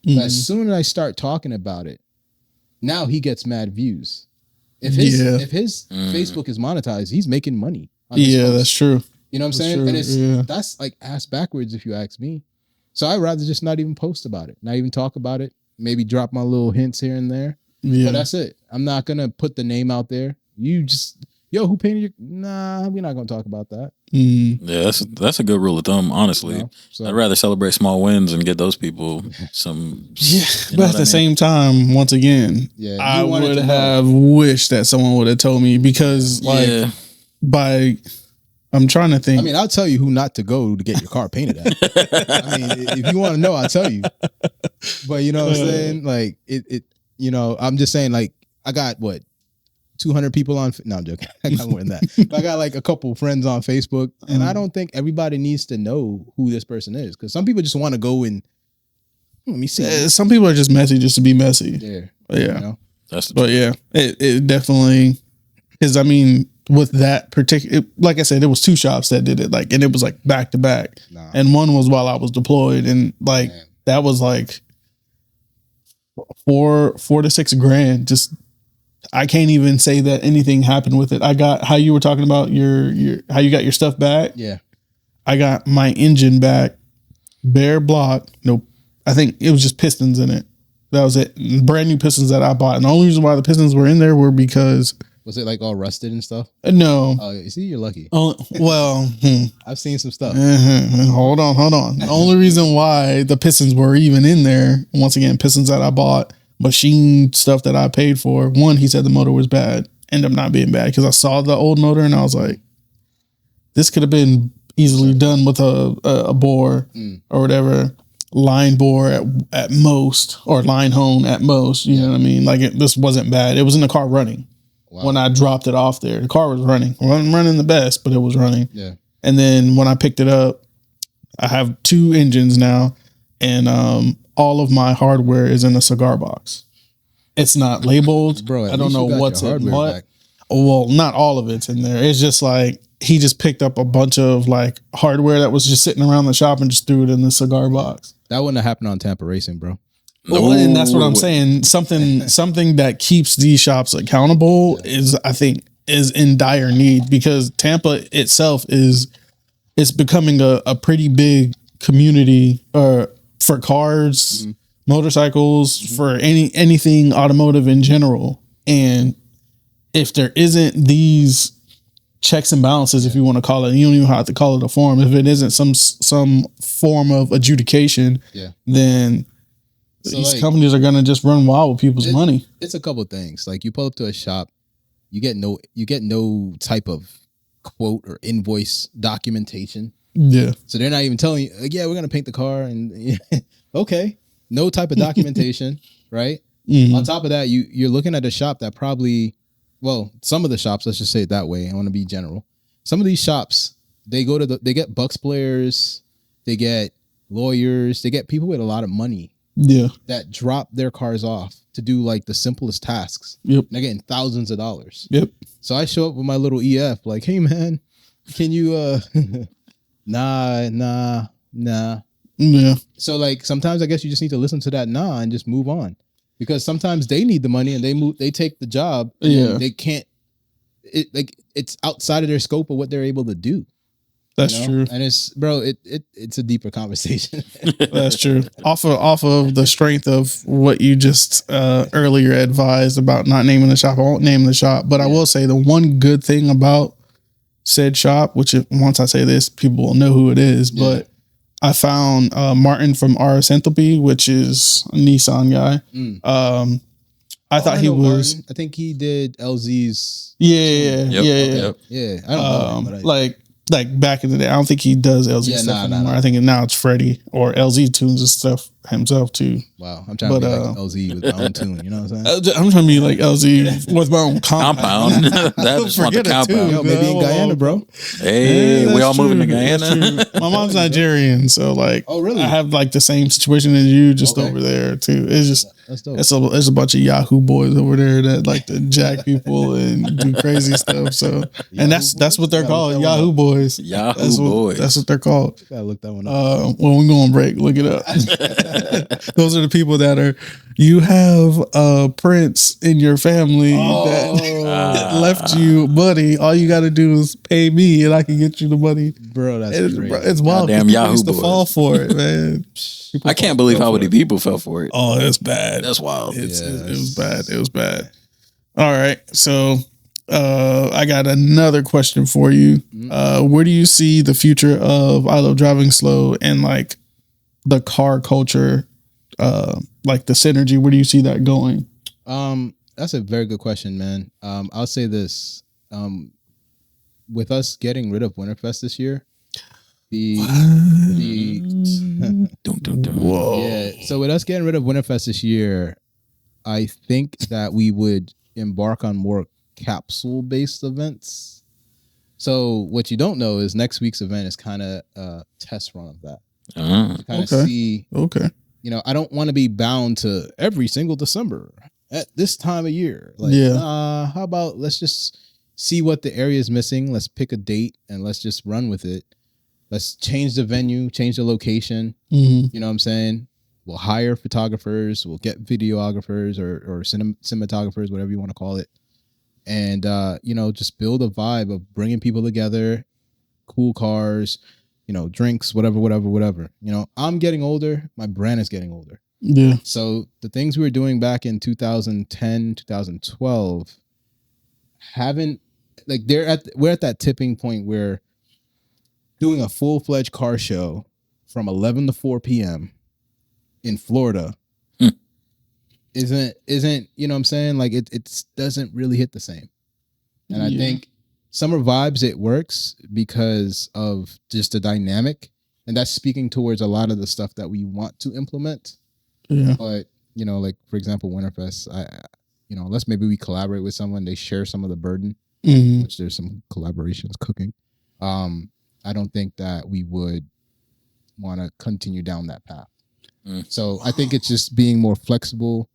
But as soon as I start talking about it, now he gets mad views. If his Facebook is monetized, he's making money. Yeah, that's true. You know what I'm saying? True. And that's like ass backwards if you ask me. So I'd rather just not even post about it, not even talk about it, maybe drop my little hints here and there. Yeah. But that's it. I'm not going to put the name out there. You just... Yo, who painted your... Nah, we're not going to talk about that. Yeah, that's a good rule of thumb, honestly. So, I'd rather celebrate small wins and get those people some... Yeah, but at the same time, once again, I would have wished that someone would have told me because, like, I'm trying to think. I mean, I'll tell you who not to go to get your car painted at. I mean, if you want to know, I'll tell you. But you know what I'm saying? Like, I'm just saying, like, I got, 200 people on... No, I'm joking. I got more than that. But I got like a couple friends on Facebook, and I don't think everybody needs to know who this person is because some people just want to go and... Let me see. Some people are just messy just to be messy. Yeah. Yeah. It definitely... Because, I mean, with that particular... Like I said, it was 2 shops that did it, like, and it was like back to back. And one was while I was deployed, and like, that was like $4,000 to $6,000 just... I can't even say that anything happened with it. I got how you were talking about your how you got your stuff back. Yeah. I got my engine back, bare block. Nope. I think it was just pistons in it. That was it. Brand new pistons that I bought. And the only reason why the pistons were in there were because... Was it like all rusted and stuff? No. Oh, you see, you're lucky. Well, I've seen some stuff. Hold on. The only reason why the pistons were even in there, once again, pistons that I bought, machine stuff that I paid for. One, he said the motor was bad. Ended up not being bad because I saw the old motor and I was like, this could have been easily done with a bore or whatever, line bore at most, or line hone at most. You know what I mean? Like this wasn't bad. It was in the car running when I dropped it off there. The car was running. It wasn't running the best, but it was running. Yeah. And then when I picked it up, I have 2 engines now, and all of my hardware is in a cigar box. It's not labeled. Bro, I don't know what's in what. Back. Well, not all of it's in there. It's just like he just picked up a bunch of like hardware that was just sitting around the shop and just threw it in the cigar box. That wouldn't have happened on Tampa Racing, bro. Well, and that's what I'm saying. Something that keeps these shops accountable is, I think, is in dire need because Tampa itself it's becoming a pretty big community for cars, motorcycles, for anything automotive in general. And if there isn't these checks and balances, if you want to call it, you don't even have to call it a forum. If it isn't some form of adjudication, then these companies are going to just run wild with people's money. It's a couple of things. Like you pull up to a shop you get no type of quote or invoice documentation. Yeah. So they're not even telling you, like, yeah, we're gonna paint the car, and okay, no type of documentation, right? Mm-hmm. On top of that, you're looking at a shop that probably, well, some of the shops, let's just say it that way. I want to be general. Some of these shops, they get Bucks players, they get lawyers, they get people with a lot of money. Yeah. That drop their cars off to do like the simplest tasks. Yep. And they're getting thousands of dollars. Yep. So I show up with my little EF, like, hey man, can you nah. Yeah. So like sometimes I guess you just need to listen to that nah and just move on. Because sometimes they need the money and they take the job and Yeah. they can't, it's outside of their scope of what they're able to do. That's true. And it's a deeper conversation. That's true. Off of the strength of what you just earlier advised about not naming the shop, I won't name the shop, but I will say the one good thing about said shop, which once I say this, people will know who it is, but I found Martin from RS Enthalpy, which is a Nissan guy. I thought he was. Martin. I think he did LZ's. Yeah. Yeah. I don't know. Like back in the day, I don't think he does LZ stuff anymore. I think now it's Freddie or LZ tunes and stuff himself too. Wow, I'm trying to be like LZ with my own tune. You know what I'm saying? I'm trying to be like LZ with my own compound. That's want the compound. Yo, maybe in Guyana, bro. Hey, we all moving to Guyana. My mom's Nigerian, so like, oh really? I have like the same situation as you, just over there too. It's just. That's dope. It's a bunch of Yahoo boys over there that like to jack people and do crazy stuff. So, and that's what they're called, Yahoo boys. Yahoo boys. That's what they're called. Gotta look that one up. When we go on break, look it up. Those are the people that are. You have Prince in your family that left you money. All you got to do is pay me, and I can get you the money. Bro, that's great. It's wild. Damn Yahoo used to boys. fall for it, man. I can't believe how many people fell for it. Oh, it's bad. That's wild. It was bad. It was bad. All right. So I got another question for you. Where do you see the future of I Love Driving Slow and like the car culture, like the synergy? Where do you see that going? That's a very good question, man. I'll say this. With us getting rid of Winterfest this year, Whoa. Yeah. So with us getting rid of Winterfest this year, I think that we would embark on more capsule-based events. So what you don't know is next week's event is kind of a test run of that. Kind of see. Okay. You know, I don't want to be bound to every single December at this time of year. Like, how about let's just see what the area is missing. Let's pick a date and let's just run with it. Let's change the venue, change the location. You know what I'm saying? We'll hire photographers. We'll get videographers or cinematographers, whatever you want to call it. And, you know, just build a vibe of bringing people together, cool cars, you know, drinks, whatever. You know, I'm getting older. My brand is getting older. Yeah. So the things we were doing back in 2010, 2012 haven't, like, we're at that tipping point where doing a full-fledged car show from 11 to 4 p.m. in Florida isn't, you know what I'm saying? Like it doesn't really hit the same. And I think Summer Vibes, it works because of just the dynamic, and that's speaking towards a lot of the stuff that we want to implement. Yeah. But, you know, like for example, Winterfest, you know, unless maybe we collaborate with someone, they share some of the burden, which there's some collaborations cooking. I don't think that we would want to continue down that path. So I think it's just being more flexible,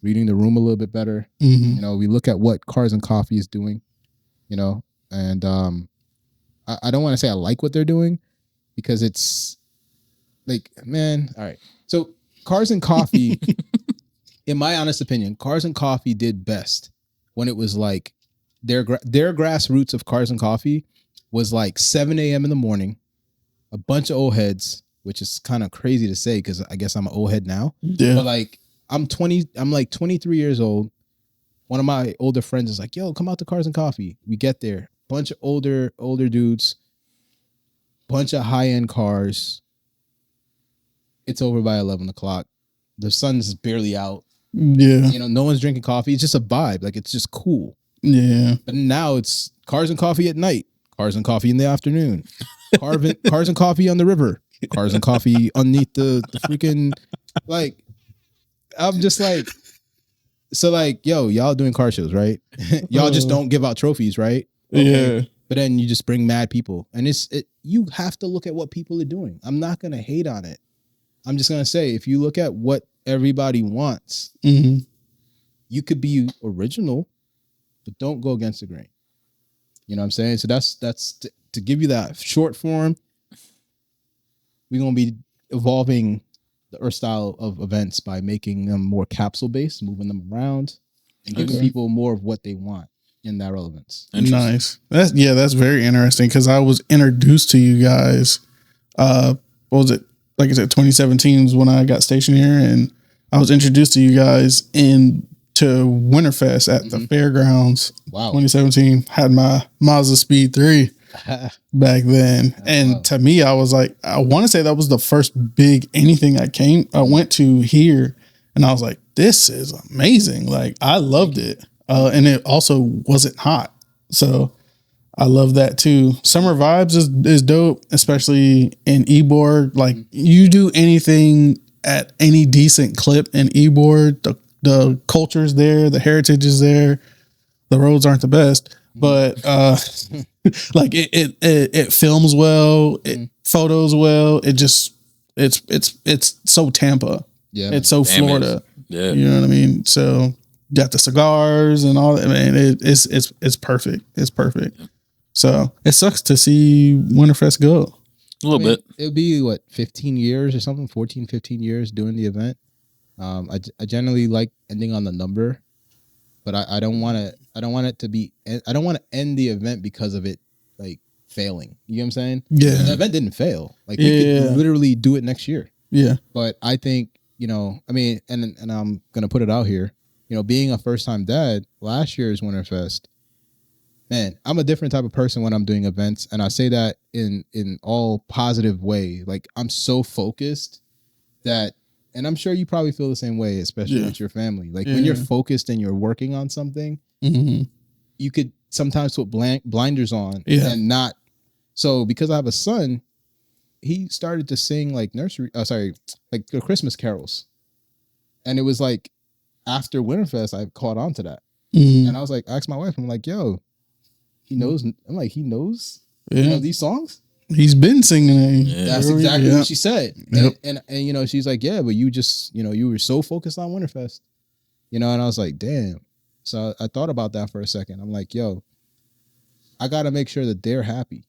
reading the room a little bit better. You know, we look at what Cars and Coffee is doing, you know, and I don't want to say I like what they're doing because it's like, man, all right. So Cars and Coffee, in my honest opinion, Cars and Coffee did best when it was like their grassroots of Cars and Coffee was like 7 a.m. in the morning, a bunch of old heads, which is kind of crazy to say because I guess I'm an old head now. Yeah. But like I'm like 23 years old. One of my older friends is like, yo, come out to Cars and Coffee. We get there. Bunch of older dudes, bunch of high-end cars. It's over by 11 o'clock. The sun's barely out. Yeah. You know, no one's drinking coffee. It's just a vibe. Like, it's just cool. Yeah. But now it's cars and coffee at night, cars and coffee in the afternoon, cars and coffee on the river, cars and coffee underneath the freaking, like, I'm just like, so like, yo, y'all doing car shows, right? Y'all just don't give out trophies, right? Okay. Yeah. But then you just bring mad people, and you have to look at what people are doing. I'm not gonna hate on it. I'm just gonna say, if you look at what everybody wants, you could be original, but don't go against the grain. You know what I'm saying? So that's to give you that short form. We're gonna be evolving the Earth style of events by making them more capsule based, moving them around, and giving people more of what they want in that relevance. Nice. That's very interesting, because I was introduced to you guys. What was it? Like I said, 2017 was when I got stationed here, and I was introduced to you guys to Winterfest at the fairgrounds. Wow. 2017. Had my Mazda Speed 3 back then. And to me, I was like, I want to say that was the first big anything I went to here. And I was like, this is amazing. Like, I loved it. And it also wasn't hot. So I love that too. Summer Vibes is dope, especially in Ybor. Like, you do anything at any decent clip in Ybor, the culture's there, the heritage is there. The roads aren't the best, but like it films well, it photos well. It's so Tampa. Yeah, it's so Florida. Yeah, you know what I mean. So got the cigars and all that. Man, it's perfect. It's perfect. So it sucks to see Winterfest go. A little bit. It would be what, 15 years or something, 14, 15 years doing the event. I generally like ending on the number, but I don't want to end the event because of it like failing. You know what I'm saying? Yeah. The event didn't fail. Like, we could literally do it next year. Yeah. But I think, and I'm going to put it out here, being a first time dad, last year's Winterfest, man, I'm a different type of person when I'm doing events. And I say that in all positive way. Like, I'm so focused that, and I'm sure you probably feel the same way, especially with your family. Like, when you're focused and you're working on something, you could sometimes put blinders on and not. So because I have a son, he started to sing like the Christmas carols. And it was like, after Winterfest, I caught on to that. And I was like, I asked my wife, I'm like, yo, he knows. I'm like, he knows these songs? He's been singing it. Yeah. That's exactly what she said. Yep. And she's like, yeah, but you just, you were so focused on Winterfest, and I was like, damn. So I thought about that for a second. I'm like, yo, I got to make sure that they're happy.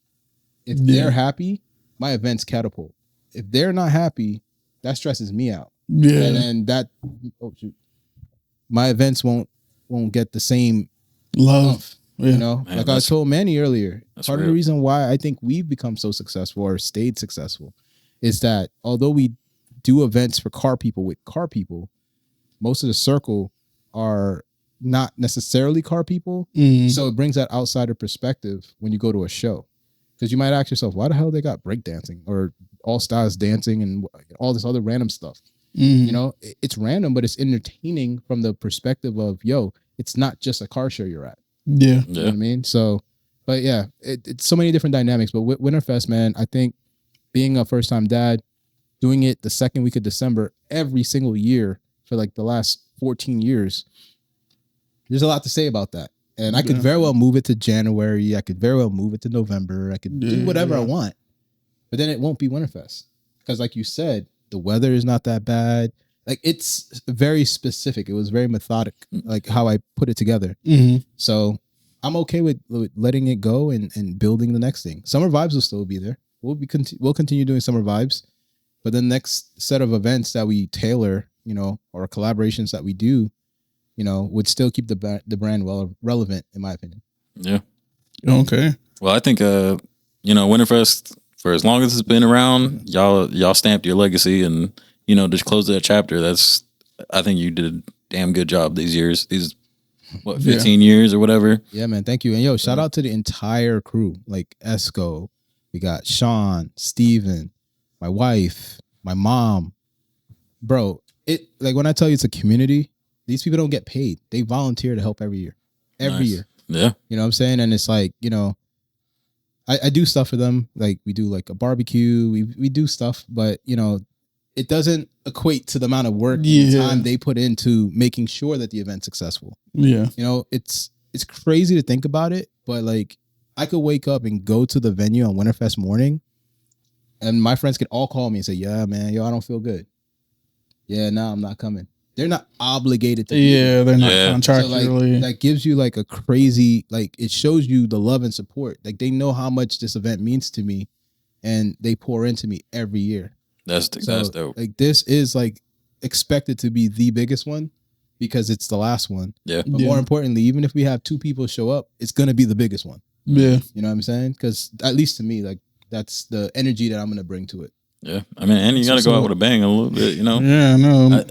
If they're happy, my events catapult. If they're not happy, that stresses me out. Yeah. And then my events won't get the same love. Man, like I told Manny earlier, part of the reason why I think we've become so successful or stayed successful is that although we do events for car people with car people, most of the circle are not necessarily car people. So it brings that outsider perspective when you go to a show. Because you might ask yourself, why the hell they got breakdancing or all stars dancing and all this other random stuff? It's random, but it's entertaining from the perspective of, yo, it's not just a car show you're at. Yeah. You know what I mean? So, but yeah, it's so many different dynamics. But with Winterfest, man, I think being a first time dad, doing it the second week of December every single year for like the last 14 years, there's a lot to say about that. And I could very well move it to January. I could very well move it to November. I could do whatever I want. But then it won't be Winterfest. Because like you said, the weather is not that bad. Like, it's very specific. It was very methodic, like how I put it together. So I'm okay with letting it go and building the next thing. Summer Vibes will still be there. We'll continue doing Summer Vibes. But the next set of events that we tailor, or collaborations that we do, would still keep the brand relevant, in my opinion. Yeah. Okay. Well, I think, Winterfest, for as long as it's been around, y'all stamped your legacy and, just close that chapter. I think you did a damn good job these years. These, 15 years or whatever. Yeah, man. Thank you. And shout out to the entire crew, like Esco. We got Sean, Steven, my wife, my mom. Bro, when I tell you it's a community, these people don't get paid. They volunteer to help every year. Every year. Yeah. You know what I'm saying? And it's like, you know, I do stuff for them. Like we do like a barbecue. We do stuff, but you know, it doesn't equate to the amount of work and time they put into making sure that the event's successful. Yeah. You know, it's crazy to think about it, but like I could wake up and go to the venue on Winterfest morning and my friends could all call me and say, yeah, man, yo, I don't feel good. Yeah, no, I'm not coming. They're not obligated to be there. They're not contractually. So like, that gives you like a crazy, like it shows you the love and support. Like they know how much this event means to me and they pour into me every year. That's dope. Like this is like expected to be the biggest one because it's the last one. Yeah. But more importantly, even if we have 2 people show up, it's going to be the biggest one. Yeah. You know what I'm saying? Because at least to me, like that's the energy that I'm going to bring to it. Yeah. I mean, and you got to go out with a bang a little bit, you know? Yeah, no.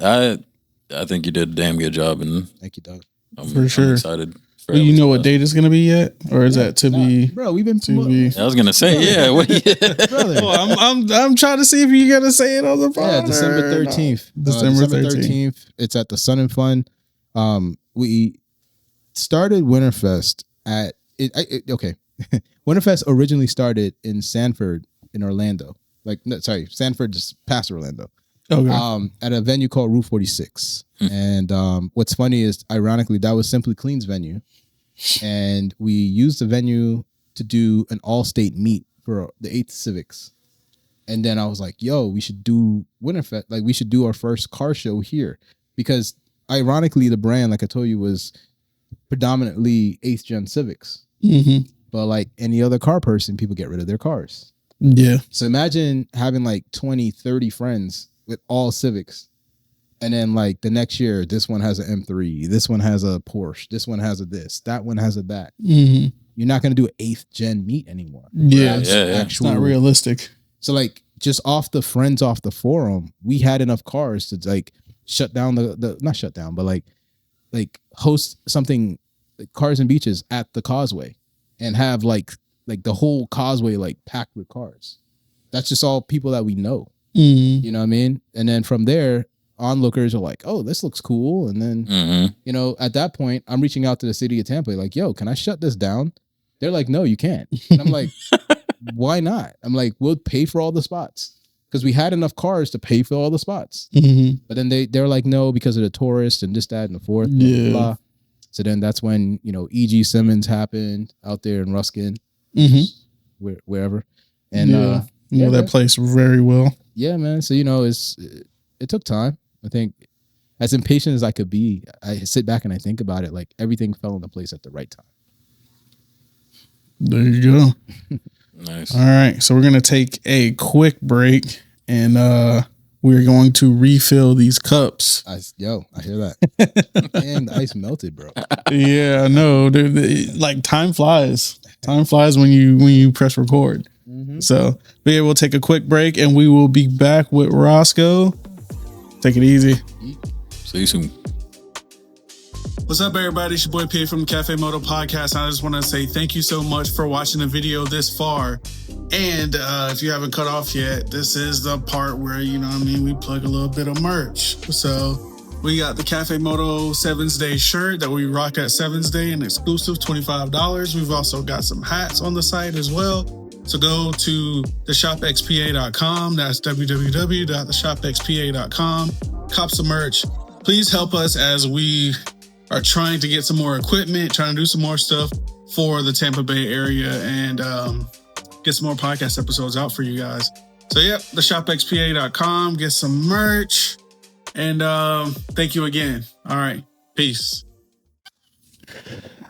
I think you did a damn good job. And thank you, Doug. For sure. I'm excited. Do you know what date it's going to be yet? Or is that to be? Bro, we've been to be. I was going to say, yeah. Brother. Well, I'm trying to see if you got to say it on the phone. Yeah, December 13th. No. December 13th. It's at the Sun and Fun. We started Winterfest at okay. Winterfest originally started in Sanford in Orlando. Sanford just past Orlando. Okay. At a venue called Route 46. And what's funny is, ironically, that was Simply Clean's venue. And we used the venue to do an all-state meet for the 8th Civics. And then I was like, yo, we should do Winterfest. Like, we should do our first car show here. Because, ironically, the brand, like I told you, was predominantly 8th Gen Civics. Mm-hmm. But like any other car person, people get rid of their cars. Yeah. So imagine having like 20, 30 friends with all Civics. And then like the next year, this one has an M3, this one has a Porsche, this one has a this, that one has a that. Mm-hmm. You're not going to do an 8th gen meet anymore. Yeah. It's not realistic. So like just off the friends off the forum, we had enough cars to like shut down not shut down, but like host something like Cars and Beaches at the Causeway and have like the whole Causeway like packed with cars. That's just all people that we know. Mm-hmm. You know what I mean? And then from there, onlookers are like, oh, this looks cool. And then, you know, at that point, I'm reaching out to the city of Tampa, like, yo, can I shut this down? They're like, no, you can't. And I'm like, why not? I'm like, we'll pay for all the spots. Because we had enough cars to pay for all the spots. Mm-hmm. But then they're like, no, because of the tourists and this, that, and the fourth. Blah, blah. So then that's when, you know, E.G. Simmons happened out there in Ruskin, wherever. And you know that place very well. Yeah, man. So, you know, it took time. I think as impatient as I could be, I sit back and I think about it, like everything fell into place at the right time. There you go. Nice. All right. So we're going to take a quick break and we're going to refill these cups. I hear that. And the ice melted, bro. Yeah, no, like time flies. Time flies when you press record. Mm-hmm. So, but yeah, we'll take a quick break and we will be back with Roscoe. Take it easy. See you soon. What's up, everybody? It's your boy P.A from the Cafe Moto Podcast. I just want to say thank you so much for watching the video this far. And if you haven't cut off yet, this is the part where, you know what I mean, we plug a little bit of merch. So we got the Cafe Moto 7's Day shirt that we rock at 7's Day, an exclusive $25. We've also got some hats on the site as well. So go to theshopxpa.com. That's www.theshopxpa.com. Cop some merch. Please help us as we are trying to get some more equipment, trying to do some more stuff for the Tampa Bay area and get some more podcast episodes out for you guys. So, yep, theshopxpa.com. Get some merch. And thank you again. All right. Peace.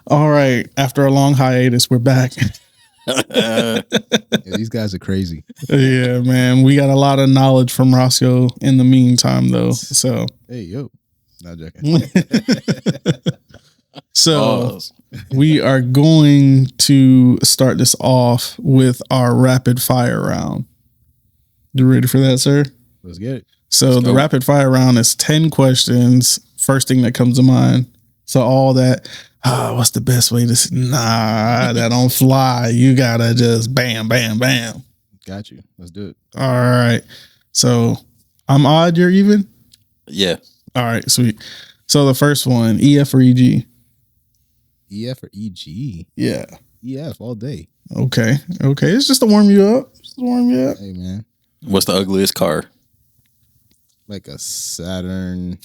All right. After a long hiatus, we're back. Yeah, these guys are crazy. Yeah, man. We got a lot of knowledge from Roscoe in the meantime, though. So, hey, yo. Not joking. So we are going to start this off with our rapid fire round. You ready for that, sir? Let's get it. So the rapid fire round is 10 questions. First thing that comes to mind. So all that, what's the best way to, that don't fly. You gotta just bam, bam, bam. Got you. Let's do it. All right. So I'm odd, you're even? Yeah. All right, sweet. So the first one, EF or EG? EF or EG? Yeah. EF all day. Okay. It's just to warm you up. Hey, man. What's the ugliest car? Like a Saturn.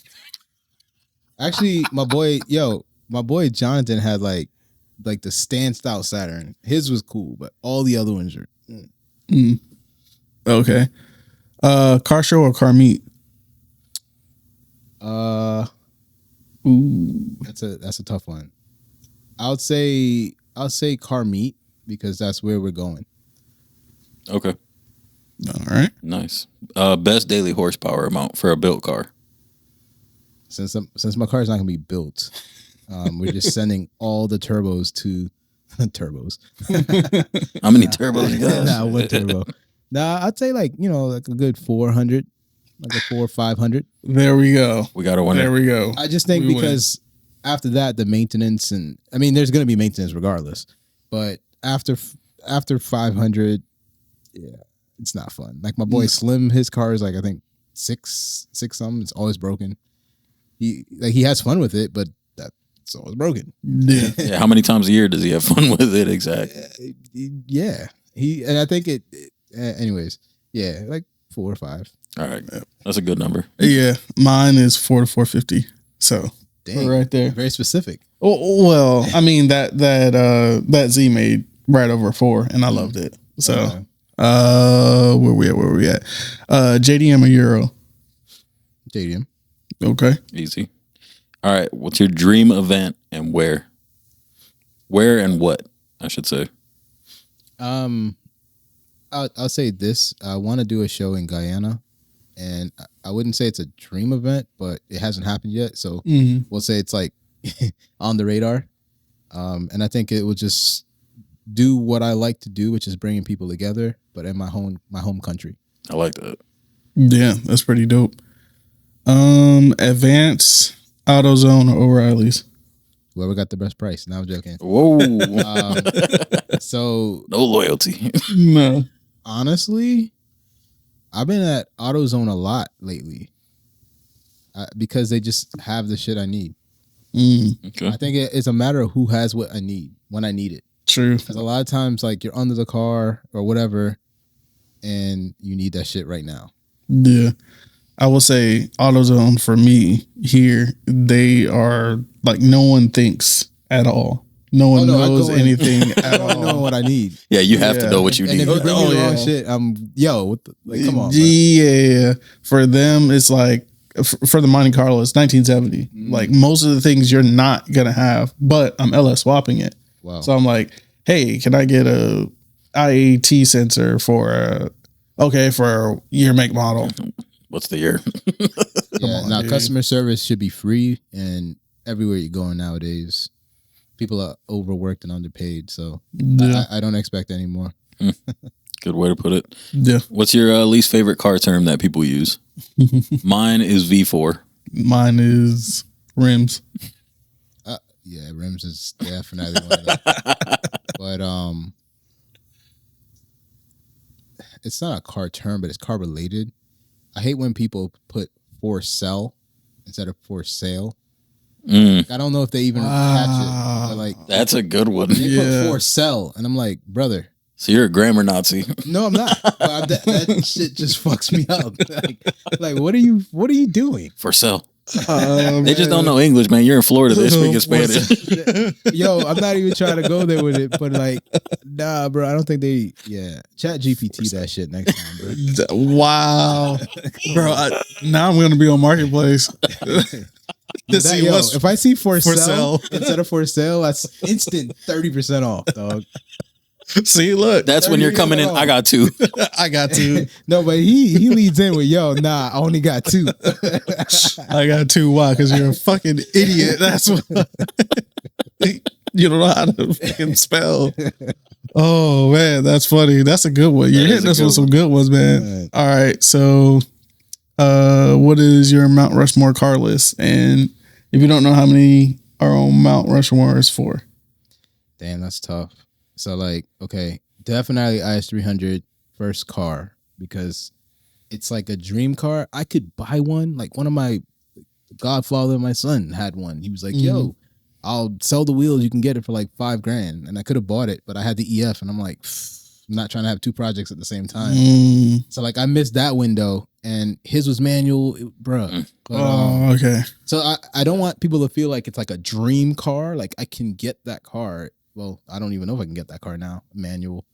Actually, my boy Jonathan had like the stanced out Saturn. His was cool, but all the other ones are. Okay. Car show or car meet? That's a tough one. I'll say car meet because that's where we're going. Okay. All right. Nice. Best daily horsepower amount for a built car. Since my car is not gonna be built, we're just sending all the turbos to turbos. How many turbos you got? Nah, one turbo. Nah, I'd say like a good 400, like a 400 or 500. There we go. We got a winner. There we go. I just think because after that, the maintenance and I mean, there's gonna be maintenance regardless, but after 500, yeah, it's not fun. Like my boy Slim, his car is like I think six something. It's always broken. He has fun with it, but that's always broken. Yeah. Yeah. How many times a year does he have fun with it? Exactly. Yeah. And I think anyways, yeah, like 4 or 5. All right. That's a good number. Yeah. Mine is 400 to 450. So Dang, right there. very specific. Oh, well, I mean that Z made right over 4, and I loved it. So where we at? JDM or Euro? JDM. Okay. Easy. All right. What's your dream event and where? Where and what, I should say. I'll say this. I want to do a show in Guyana, and I wouldn't say it's a dream event, but it hasn't happened yet. So we'll say it's like on the radar. And I think it will just do what I like to do, which is bringing people together, but in my home country. I like that. Yeah, that's pretty dope. Advance, AutoZone, or O'Reilly's? Whoever got the best price. Now I'm joking. Whoa. So No loyalty. No. honestly, I've been at AutoZone a lot lately because they just have the shit I need. Okay. I think it's a matter of who has what I need when I need it. True. Because a lot of times, like you're under the car or whatever, and you need that shit right now. Yeah. I will say AutoZone for me here, they are like no one thinks at all. No one knows anything at all. I know what I need. Yeah, you have to know what you And need. if you bring me the wrong shit, come on. Bro. Yeah. For them, it's like, for the Monte Carlo, it's 1970. Like most of the things you're not going to have, but I'm LS swapping it. Wow. So I'm like, hey, can I get a IAT sensor for year, make, model? What's the year? Now customer service should be free, and everywhere you're going nowadays, people are overworked and underpaid. So I don't expect any more. Good way to put it. Yeah. What's your least favorite car term that people use? Mine is V4. Mine is rims. Yeah, rims is definitely one of them. But it's not a car term, but it's car related. I hate when people put for sell instead of for sale. I don't know if they even catch it. But like, that's a good one. they put for sell, and I'm like, brother. So you're a grammar Nazi. No, I'm not. But that shit just fucks me up. Like, what are you doing? For sale. They just don't know English, man. You're in Florida. They speak Spanish. Yo, I'm not even trying to go there with it, but like, nah, bro. I don't think Chat GPT that shit next time, bro. Wow, bro. Now I'm gonna be on Marketplace. If I see for sale instead of for sale, that's instant 30% off, dog. See, look, that's when you're coming in. I got 2. I got 2. No, but he leads in with, yo, nah, I only got 2. I got 2. Why? Because you're a fucking idiot. That's what. You don't know how to fucking spell. Oh man, that's funny. That's a good one. You're hitting us with some good ones, man. Right. All right, so what is your Mount Rushmore car list? And if you don't know how many are on Mount Rushmore is 4. Damn, that's tough. So like, okay, definitely IS300 first car because it's like a dream car. I could buy one. Like one of my godfather, my son had one. He was like, yo, I'll sell the wheels. You can get it for like $5,000. And I could have bought it, but I had the EF and I'm like, I'm not trying to have 2 projects at the same time. So like I missed that window and his was manual, bruh. But, okay. So I don't want people to feel like it's like a dream car. Like I can get that car. Well, I don't even know if I can get that car now, manual.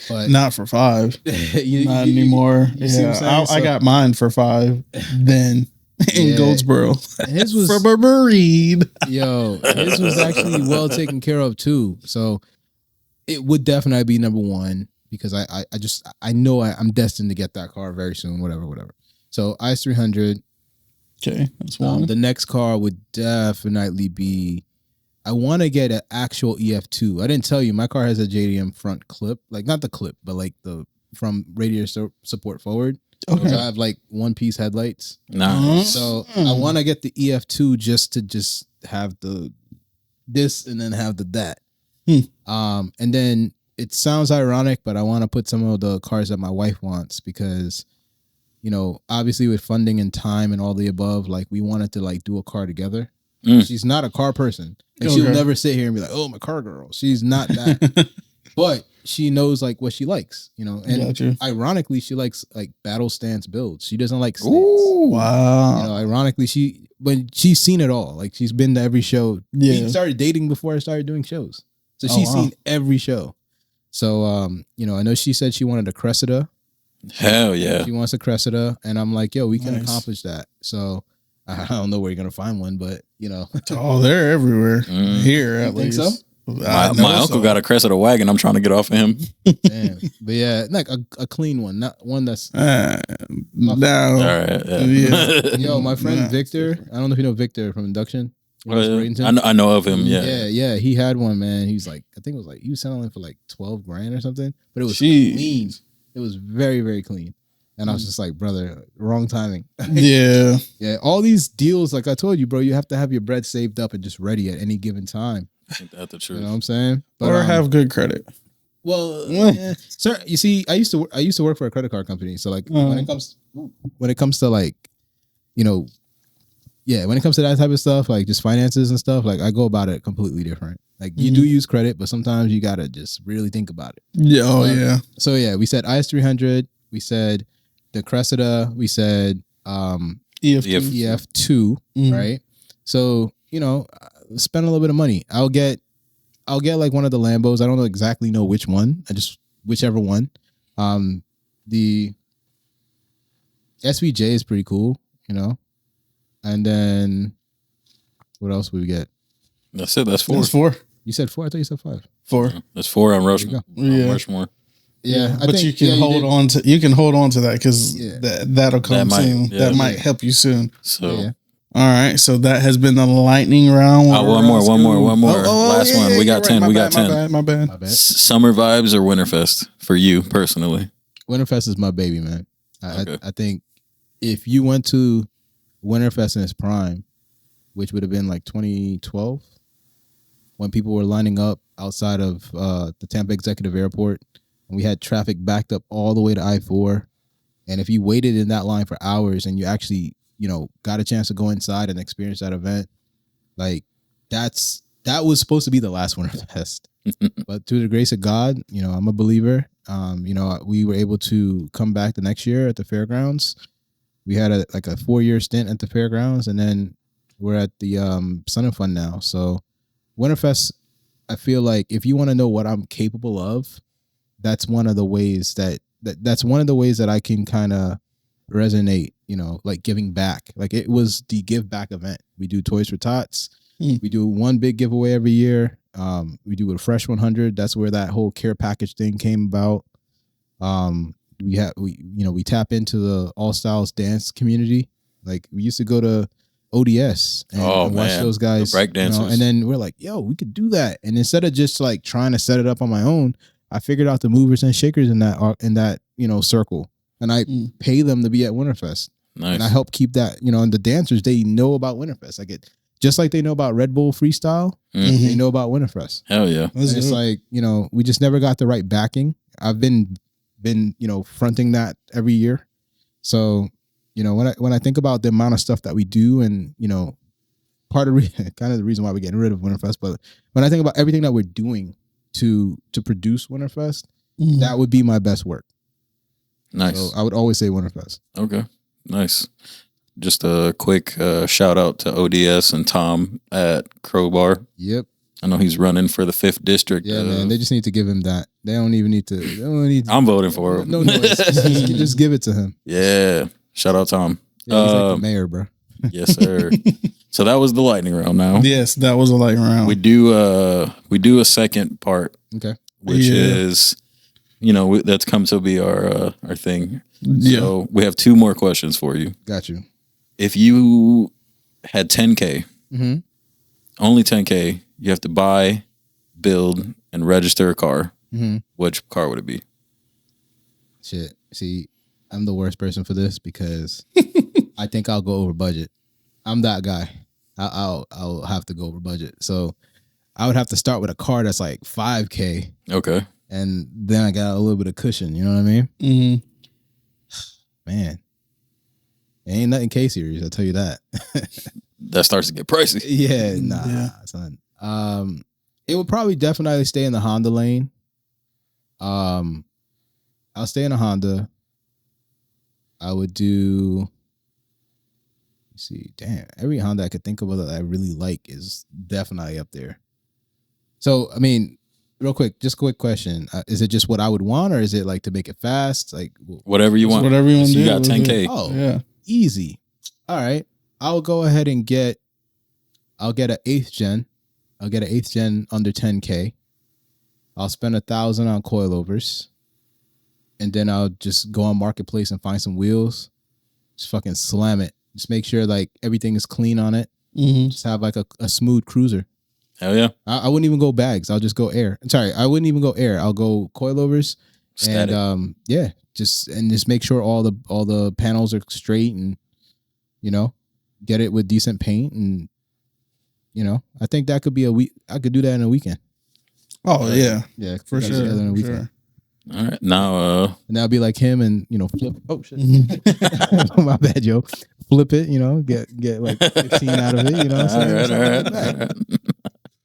But not for 5. Not anymore. I got mine for 5 then in Goldsboro. His was for Burberry. Yo, his was actually well taken care of too. So it would definitely be number 1 because I know I'm destined to get that car very soon. Whatever. So IS300. Okay, that's one. The next car would definitely be. I want to get an actual EF2. I didn't tell you, my car has a JDM front clip, like not the clip, but like the from radiator support forward. Okay. So I have like 1-piece headlights. Nice. So I want to get the EF2 just to have this and then have the that. And then it sounds ironic, but I want to put some of the cars that my wife wants because, you know, obviously with funding and time and all the above, like we wanted to like do a car together. She's not a car person. Like she'll never sit here and be like, "Oh, I'm a car girl." She's not that. But she knows like what she likes, you know. And ironically, she likes like battle stance builds. She doesn't like stance. Ooh, wow. You know, ironically, when she's seen it all. Like she's been to every show. Yeah. We started dating before I started doing shows. So she's seen every show. So you know, I know she said she wanted a Cressida. Hell yeah. She wants a Cressida. And I'm like, yo, we can accomplish that. So I don't know where you're gonna find one, but you know. Oh, they're everywhere. Here at least. Think so? My uncle got a Cressida wagon. I'm trying to get off of him. Damn. But yeah, like a clean one, not one that's no. All right. Yeah. Yo, my friend Victor. I don't know if you know Victor from Induction. I know of him. Yeah. He had one, man. He's like, I think it was like he was selling it for like $12,000 or something, but it was clean. It was very, very clean. And I was just like, brother, wrong timing. Yeah. Yeah. All these deals, like I told you, bro, you have to have your bread saved up and just ready at any given time. I think that's the truth. You know what I'm saying? But, or have good credit. Well, sir, you see, I used to work for a credit card company. So like when it comes to like, you know, when it comes to that type of stuff, like just finances and stuff, like I go about it completely different. Like you do use credit, but sometimes you gotta just really think about it. Yeah. Oh yeah. So yeah, we said IS300. We said the Cressida. We said EF2. Right. So you know, spend a little bit of money. I'll get like one of the Lambos. I don't exactly know which one. Whichever one. The SVJ is pretty cool, you know. And then what else would we get? That's it. That's 4. That's 4. You said 4. I thought you said 5. 4. That's 4 on Rushmore. Rushmore. Yeah, but you can hold on to that because that'll come soon. That might help you soon. So. All right, so that has been the lightning round. One more. Last one. We got 10. Right. We got 10. My bad. Summer Vibes or Winterfest for you personally? Winterfest is my baby, man. I think if you went to Winterfest in its prime, which would have been like 2012, when people were lining up outside of the Tampa Executive Airport, and we had traffic backed up all the way to I-4, and if you waited in that line for hours and you actually, you know, got a chance to go inside and experience that event, like that was supposed to be the last Winterfest. But through the grace of God, you know, I'm a believer. You know, we were able to come back the next year at the fairgrounds. We had a 4-year stint at the fairgrounds, and then we're at the Sun and Fun now. So Winterfest, I feel like if you want to know what I'm capable of, that's one of the ways that's one of the ways that I can kind of resonate, you know, like giving back. Like it was the give back event. We do Toys for Tots. We do one big giveaway every year. We do a Fresh 100. That's where that whole care package thing came about. We tap into the All Styles dance community. Like we used to go to ODS and watch those guys, break dancers. You know, and then we're like, yo, we could do that. And instead of just like trying to set it up on my own, I figured out the movers and shakers in that you know circle, and I pay them to be at Winterfest. Nice. And I help keep that, you know, and the dancers, they know about Winterfest. Like it, just like they know about Red Bull Freestyle, they know about Winterfest. Hell yeah. And it's like, you know, we just never got the right backing. I've been, you know, fronting that every year. So, you know, when I think about the amount of stuff that we do and, you know, part of kind of the reason why we're getting rid of Winterfest. But when I think about everything that we're doing to produce Winterfest, that would be my best work. Nice. So I would always say Winterfest. Okay. Nice. Just a quick shout out to ODS and Tom at Crowbar. Yep. I know he's running for the 5th district. Yeah, man. They just need to give him that. They don't even need to. They don't need to, I'm voting for him. No noise. just give it to him. Yeah. Shout out Tom. Yeah, he's like the mayor, bro. Yes, sir. So that was the lightning round. Now, Yes, that was a lightning round. we do a second part, Okay. which is, that's come to be our thing. Yeah. So we have 2 more questions for you. Got you. If you had 10K, Mhm. only 10K, you have to buy, build, and register a car. Mhm. Which car would it be? Shit. See, I'm the worst person for this because I think I'll go over budget. I'm that guy. I'll have to go over budget. So I would have to start with a car that's like 5K, Okay. and then I got a little bit of cushion. You know what I mean? Mm-hmm. Man, it ain't nothing K series. I'll tell you that. That starts to get pricey. Yeah, nah, Yeah. son. It would probably definitely stay in the Honda lane. I'll stay in a Honda. I would do. Let's see, damn, every Honda I could think of that I really like is definitely up there. So, I mean, real quick, just quick question: is it just what I would want, or is it like to make it fast? Like Whatever you want. Whatever you want to do. You got 10K. Oh, Yeah. easy. All right, I'll go ahead and I'll get an 8th gen. I'll get an 8th gen under 10K. I'll spend $1,000 on coilovers, and then I'll just go on Marketplace and find some wheels. Just fucking slam it. Just make sure like everything is clean on it. Mm-hmm. Just have like a smooth cruiser. Hell yeah. I wouldn't even go bags. I'll just go air. Sorry, I wouldn't even go air. I'll go coilovers. Static. And just make sure all the panels are straight, and get it with decent paint, and I think that could be a week. I could do that in a weekend. Oh yeah. Yeah, For put that sure. together in a For weekend. sure. All right. Now, And that'll be like him, and flip. Oh shit! My bad, Joe. Flip it. Get like 15 out of it. You know what I'm saying? all right.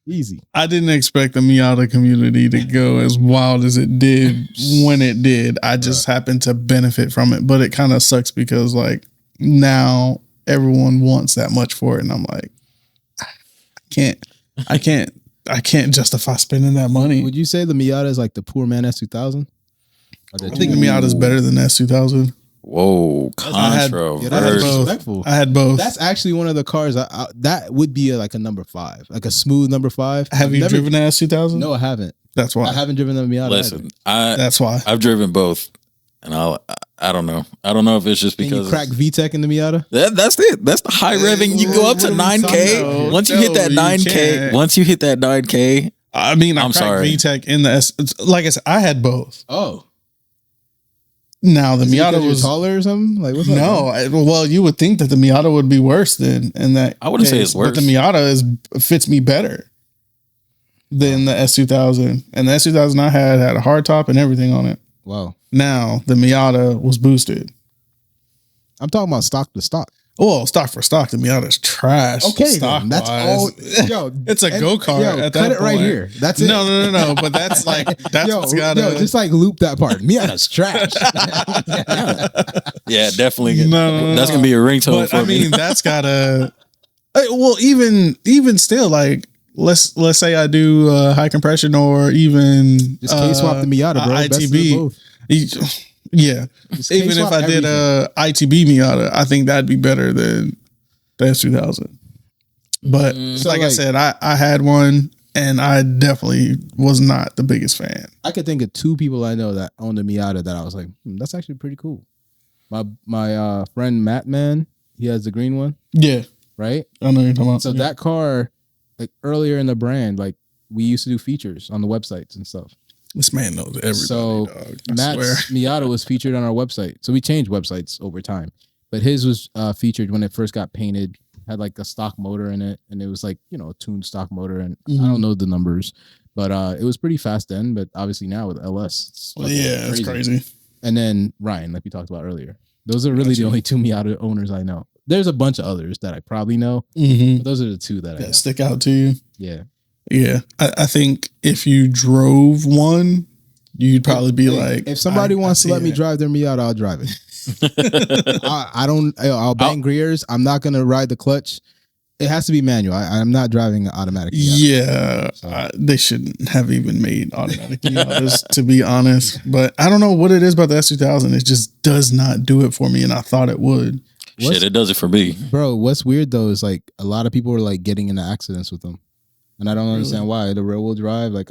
Easy. I didn't expect the Miata community to go as wild as it did when it did. I just happened to benefit from it, but it kind of sucks because like now everyone wants that much for it, and I'm like, I can't justify spending that money. Would you say the Miata is like the poor man S2000? I think the Miata is better than the S2000. Whoa, had- controversial. Yeah, that's both. disrespectful. I had both. That's actually one of the cars that would be like a number 5, like a smooth number 5. Have you Never- driven the S2000? No, I haven't. That's why. I haven't driven the Miata. Listen, That's why. I've driven both, and I don't know. I don't know if it's just Can because you crack VTEC in the Miata? that's it. That's the high revving. You go up to What are we 9K. talking about? Once you hit that No, you 9K, can't. once you hit that 9K, I mean, I'm cracked sorry. VTEC in the S. Like I said, I had both. Oh, Now the is it because Miata you're was taller or something? Like what's up? no. Well, you would think that the Miata would be worse than in that. I wouldn't say it's but the worse. Miata fits me better than the S2000, and the S2000 I had a hard top and everything on it. Wow. Now the Miata was boosted. I'm talking about stock to stock. Well, stock for stock, the Miata is trash. Okay, stock then. That's all. Yo, It's a go-kart at that cut it right point. here. That's it. No. But that's like that's what's got to. just like loop that part. Miata's trash. yeah, definitely. No. That's gonna be a ringtone But for I me. mean, that's gotta. Well, even still, like let's say I do high compression or even Just K-swap the Miata, bro. Best of ITB. both. Yeah, Just even if K-swap I did a ITB Miata, I think that'd be better than the S2000. But So, like I like- said, I had one and I definitely was not the biggest fan. I could think of 2 people I know that owned a Miata that I was like, that's actually pretty cool. My friend Matt Man, he has the green one, Yeah, right? I know what you're talking about. So that car, like earlier in the brand, like we used to do features on the websites and stuff. This man knows everybody. So dog. I swear. Matt's Miata was featured on our website. So we changed websites over time, but his was featured when it first got painted. Had like a stock motor in it, and it was like a tuned stock motor, and I don't know the numbers, but it was pretty fast then. But obviously now with LS, it's fucking It's crazy. And then Ryan, like we talked about earlier, those are really the only 2 Miata owners I know. There's a bunch of others that I probably know. Mm-hmm. But those are the two that I know. Stick out to you. Yeah. Yeah. I think if you drove one, you'd probably be like, if somebody wants to let me drive their Miata, I'll drive it. I'll bang gears. I'm not going to ride the clutch. It has to be manual. I'm not driving an automatic Miata. Yeah. They shouldn't have even made automatic Miatas, to be honest. But I don't know what it is about the S2000. It just does not do it for me. And I thought it would. Shit, it does it for me. Bro, what's weird though is like a lot of people are like getting into accidents with them. And I don't understand why. The rear wheel drive, like,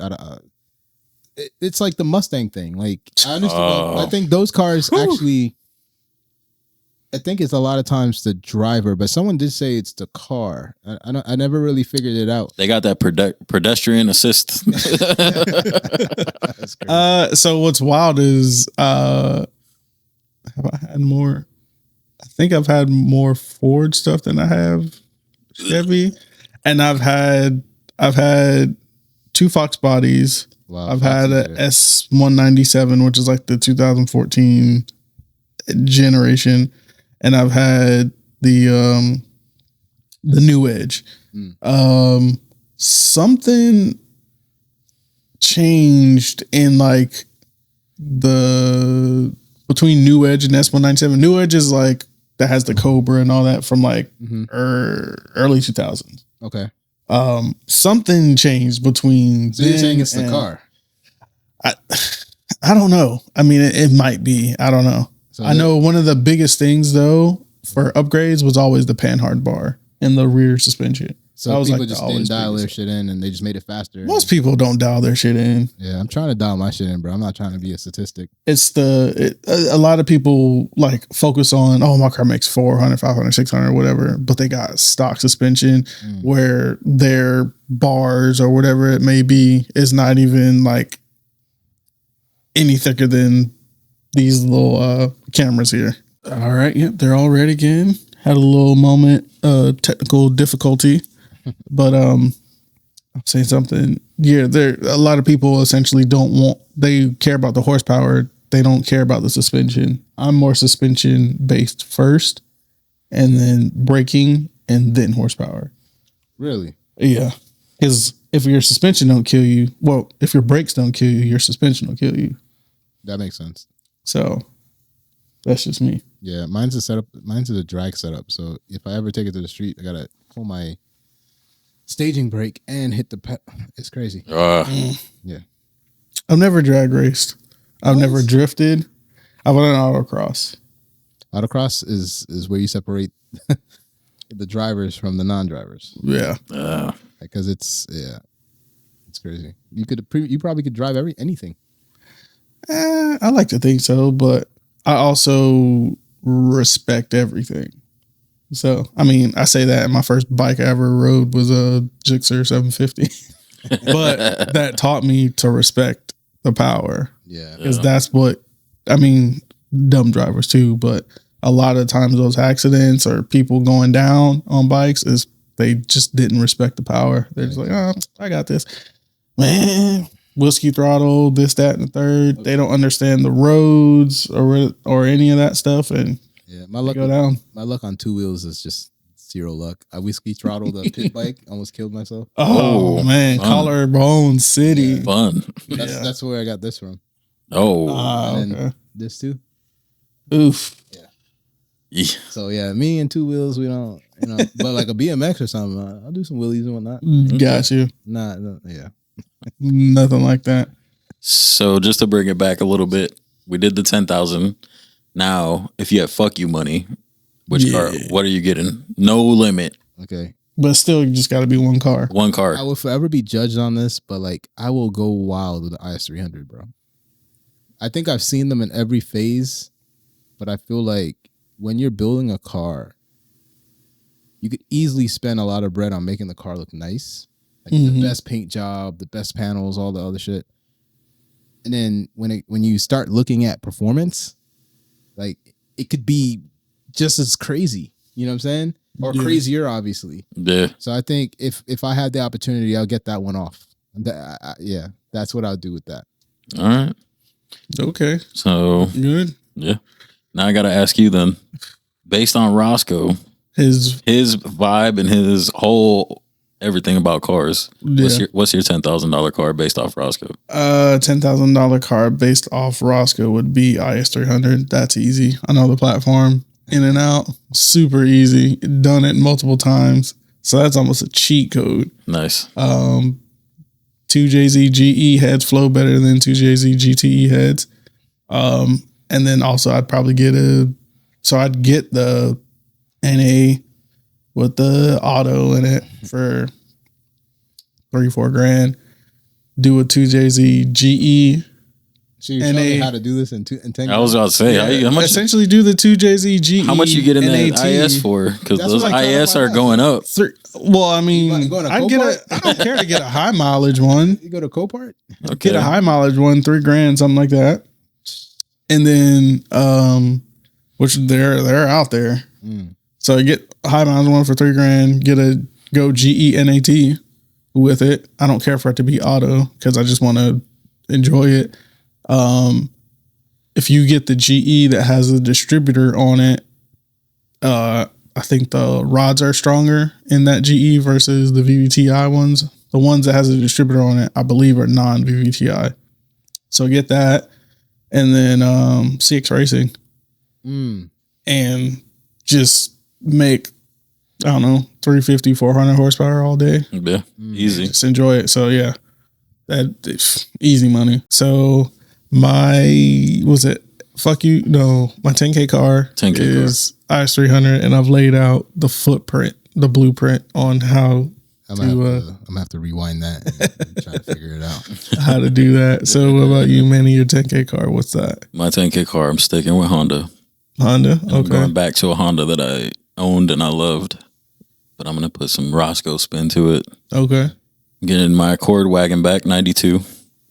it's like the Mustang thing. Like, I understand. I think those cars actually, I think it's a lot of times the driver, but someone did say it's the car. I never really figured it out. They got that pedestrian assist. So what's wild is, have I had more? I think I've had more Ford stuff than I have Chevy, and I've had 2 Fox bodies. Wow, I've had a S197, which is like the 2014 generation, and I've had the New Edge. Something changed in like between New Edge and S197. New Edge is like that has the Cobra and all that from like early 2000s. Okay. Something changed between. So you're saying it's the car? I don't know. I mean, it might be. I don't know. So I know one of the biggest things though for upgrades was always the panhard bar in the rear suspension. So people just didn't dial their shit in and they just made it faster. Most people don't dial their shit in. Yeah, I'm trying to dial my shit in, bro. I'm not trying to be a statistic. It's a lot of people like focus on, oh, my car makes 400, 500, 600, whatever, but they got stock suspension where their bars or whatever it may be is not even like any thicker than these little cameras here. All right. Yep. They're all ready again. Had a little moment, technical difficulty. But I'm saying something. Yeah, there a lot of people essentially they care about the horsepower. They don't care about the suspension. I'm more suspension based first, and then braking, and then horsepower. Really? Yeah. Because if your suspension don't kill you, well, if your brakes don't kill you, your suspension will kill you. That makes sense. So that's just me. Yeah, mine's a setup. Mine's a drag setup. So if I ever take it to the street, I gotta pull my staging brake and hit the pedal. It's crazy. Yeah. I've never drag raced. I've never drifted. I've done autocross. Autocross is where you separate the drivers from the non-drivers. Yeah. Because it's crazy. You probably could drive anything. I like to think so, but I also respect everything. So, I mean, I say that my first bike I ever rode was a Gixxer 750, but that taught me to respect the power. Yeah. Because that's what, I mean, dumb drivers too, but a lot of times those accidents or people going down on bikes is they just didn't respect the power. They're just like, oh, I got this. Man, whiskey throttle, this, that, and the third. Okay. They don't understand the roads or any of that stuff. And yeah, my luck on two wheels is just zero luck. I whiskey throttled a pit bike, almost killed myself. Oh man, fun. Collarbone City. Yeah. Fun. That's where I got this from. Oh. And this too. Oof. Yeah. So yeah, me and two wheels, we don't, but like a BMX or something, I'll do some wheelies and whatnot. Got you. Yeah. Nothing like that. So just to bring it back a little bit, we did the 10,000. Now, if you have fuck you money, which car? What are you getting? No limit. Okay. But still, you just got to be one car. One car. I will forever be judged on this, but like I will go wild with the IS300, bro. I think I've seen them in every phase, but I feel like when you're building a car, you could easily spend a lot of bread on making the car look nice. Like the best paint job, the best panels, all the other shit. And then when you start looking at performance, like it could be just as crazy. You know what I'm saying? Or crazier, obviously. Yeah. So I think if I had the opportunity, I'll get that one off. Yeah, that's what I'll do with that. All right. Okay. So good. Yeah. Now I got to ask you then, based on Roscoe, His vibe and his whole everything about cars. Yeah. What's your $10,000 car based off Roscoe? $10,000 car based off Roscoe would be IS300. That's easy. I know the platform in and out. Super easy. Done it multiple times. So that's almost a cheat code. Nice. 2JZ GE heads flow better than 2JZ GTE heads. And then also I'd probably I'd get the NA with the auto in it for $3-4 grand. Do a 2JZ GE. So you're showing me how to do this in 10 years? I was about to say, how much? Essentially do the 2JZ GE. How much you get in NAT. that IS for? Because those IS are going up. I mean, I don't care to get a high mileage one. You go to Copart? Okay. Get a high mileage one, $3 grand, something like that. And then, which they're out there. So you get a high mileage one for $3 grand, get a Go GE NAT with it. I don't care for it to be auto because I just want to enjoy it. If you get the GE that has a distributor on it, I think the rods are stronger in that GE versus the VVTi ones. The ones that has a distributor on it, I believe, are non-VVTi. So get that. And then CX Racing. And just make, I don't know, 350, 400 horsepower all day. Yeah, easy. Just enjoy it. So yeah, that's easy money. So my 10K car is IS300, and I've laid out the blueprint on how I'm gonna have to rewind that and try to figure it out. How to do that. So what about you, Manny? Your 10K car, what's that? My 10K car, I'm sticking with Honda. Okay. I'm going back to a Honda that I owned and I loved, but I'm gonna put some Roscoe spin to it. Okay. Getting my Accord wagon back, 92.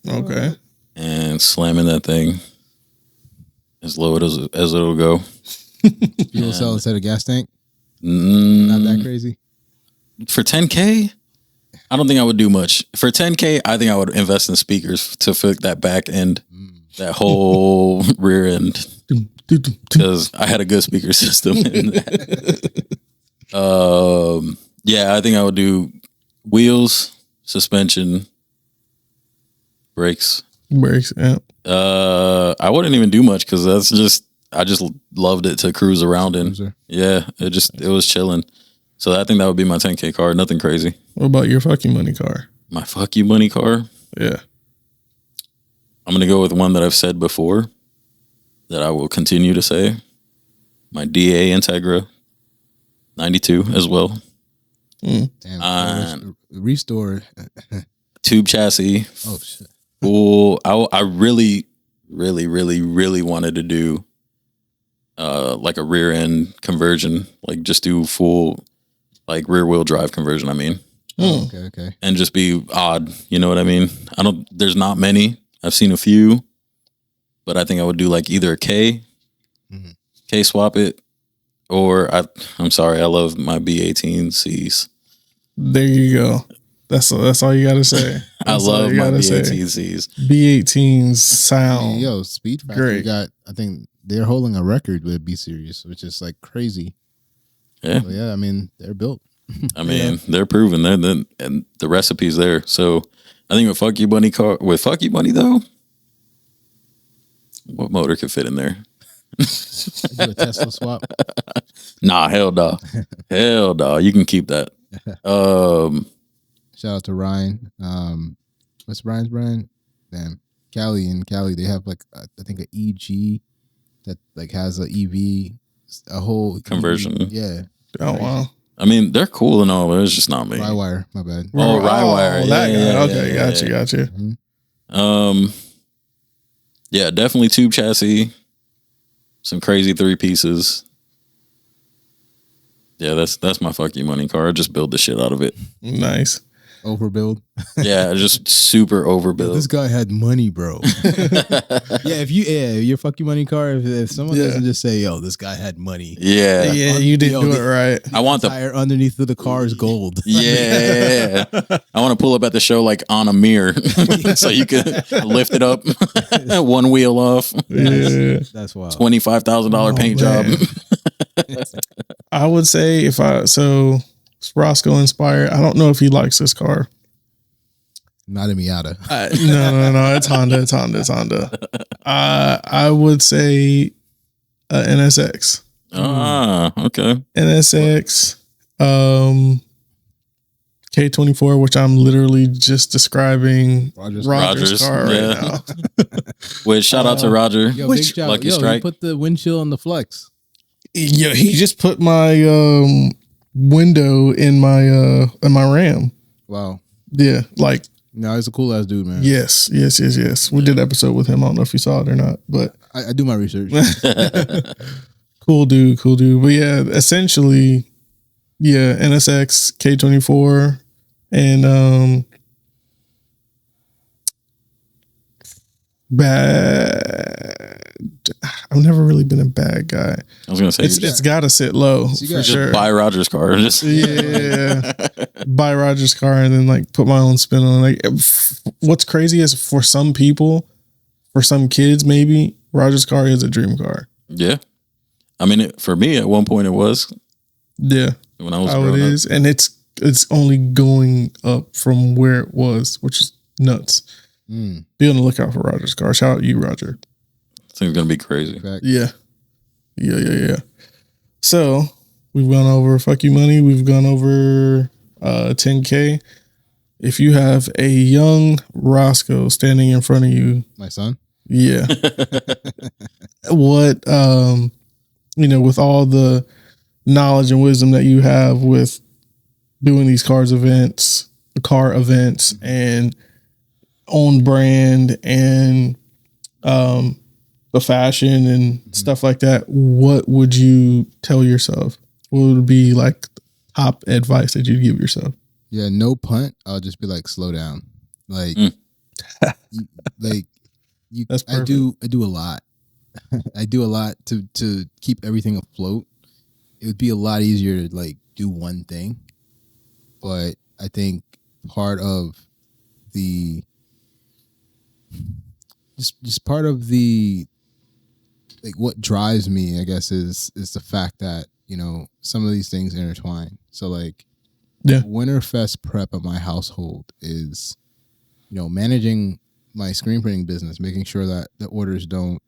Okay. And slamming that thing as low as it'll go. Fuel cell instead of gas tank? Not that crazy? For 10K, I don't think I would do much. For 10K, I think I would invest in speakers to fit that back end, that whole rear end, because I had a good speaker system in that. Yeah, I think I would do wheels, suspension, brakes. Yeah. I wouldn't even do much because I just loved it to cruise around in. Yeah, it was chilling. So I think that would be my 10K car. Nothing crazy. What about your fuck you money car? My fuck you money car? Yeah. I'm going to go with one that I've said before that I will continue to say. My DA Integra 92 as well. Damn, restore. Tube chassis. Oh, shit. Full. I really, really, really, really wanted to do like a rear end conversion, like just do full like rear wheel drive conversion. I mean, okay, and just be odd. You know what I mean? There's not many. I've seen a few, but I think I would do like either a K swap it, or I'm sorry, I love my B18Cs. There you go. That's all you gotta say. I love my B18Cs. B18s sound Speed Factory great. I think they're holding a record with B series, which is like crazy. Yeah, so, yeah. I mean, they're built. I mean, they're proven. And the recipe's there. So I think with Fuck You Bunny though, what motor could fit in there? Do a Tesla swap? Nah, hell no. Hell no. You can keep that. Shout out to Ryan. What's Brian's brand? Damn. Cali, they have like I think an EG that like has a EV, a whole conversion. EV, yeah. Oh wow. I mean, they're cool and all, but it's just not me. Rywire, my bad. Oh, Rywire. That guy. Yeah, Okay, yeah, gotcha. Mm-hmm. Yeah, definitely tube chassis. Some crazy 3 pieces. Yeah, that's my fuck you money car. I just build the shit out of it. Nice. Overbuild. Yeah, just super overbuild. This guy had money, bro. Your fuck you money car. If someone doesn't just say, "Yo, this guy had money," yeah, you didn't do it right. I want the tire underneath of the car is gold. Yeah, I want to pull up at the show like on a mirror, so you can lift it up, one wheel off. Yeah, that's wild. $25,000 paint job. I would say it's Roscoe inspired. I don't know if he likes this car. Not a Miata. No. It's Honda. I would say NSX. Okay. NSX, K24, which I'm literally just describing Roger's car right now. Which shout out to Roger. Lucky Strike. He put the windshield on the flex. Yeah, he just put my window in my Ram. Wow. Yeah, like. No, he's a cool ass dude, man. Yes. We did an episode with him. I don't know if you saw it or not, but I do my research. Cool dude. But yeah, essentially, NSX, K24, and bad. I've never really been a bad guy. I was gonna say it's got to sit low for sure. Buy Roger's car. Buy Roger's car and then like put my own spin on it. Like, what's crazy is for some people, for some kids, maybe Roger's car is a dream car. Yeah, I mean, for me at one point it was. Yeah, when I was how it is, and it's only going up from where it was, which is nuts. Be on the lookout for Roger's car. Shout out you, Roger. I think it's gonna be crazy. Yeah. So we've gone over fuck you money. We've gone over 10K. If you have a young Roscoe standing in front of you, my son. Yeah. What with all the knowledge and wisdom that you have with doing these car events, and own brand and the fashion and stuff like that, what would you tell yourself? What would be like top advice that you'd give yourself? Yeah, no punt. I'll just be like, slow down. Like, I do a lot. I do a lot to keep everything afloat. It would be a lot easier to like do one thing, but I think part of the just part of the like what drives me, I guess, is the fact that some of these things intertwine. So like, Winterfest prep at my household is managing my screen printing business, making sure that the orders don't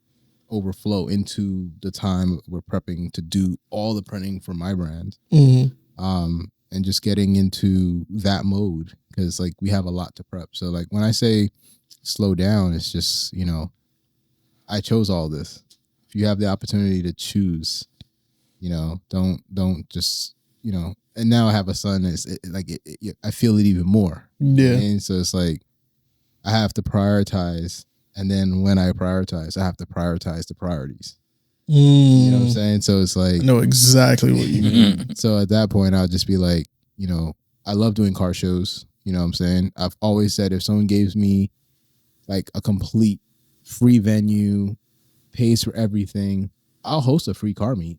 overflow into the time we're prepping to do all the printing for my brand. And just getting into that mode, because like we have a lot to prep. So like when I say slow down, it's just I chose all this. If you have the opportunity to choose, don't just and now I have a son. I feel it even more. Yeah. And so it's like I have to prioritize, and then when I prioritize, I have to prioritize the priorities. You know what I'm saying? So it's like, I know exactly what you mean. So at that point, I'll just be like, I love doing car shows. You know what I'm saying? I've always said if someone gives me like a complete free venue, pays for everything, I'll host a free car meet.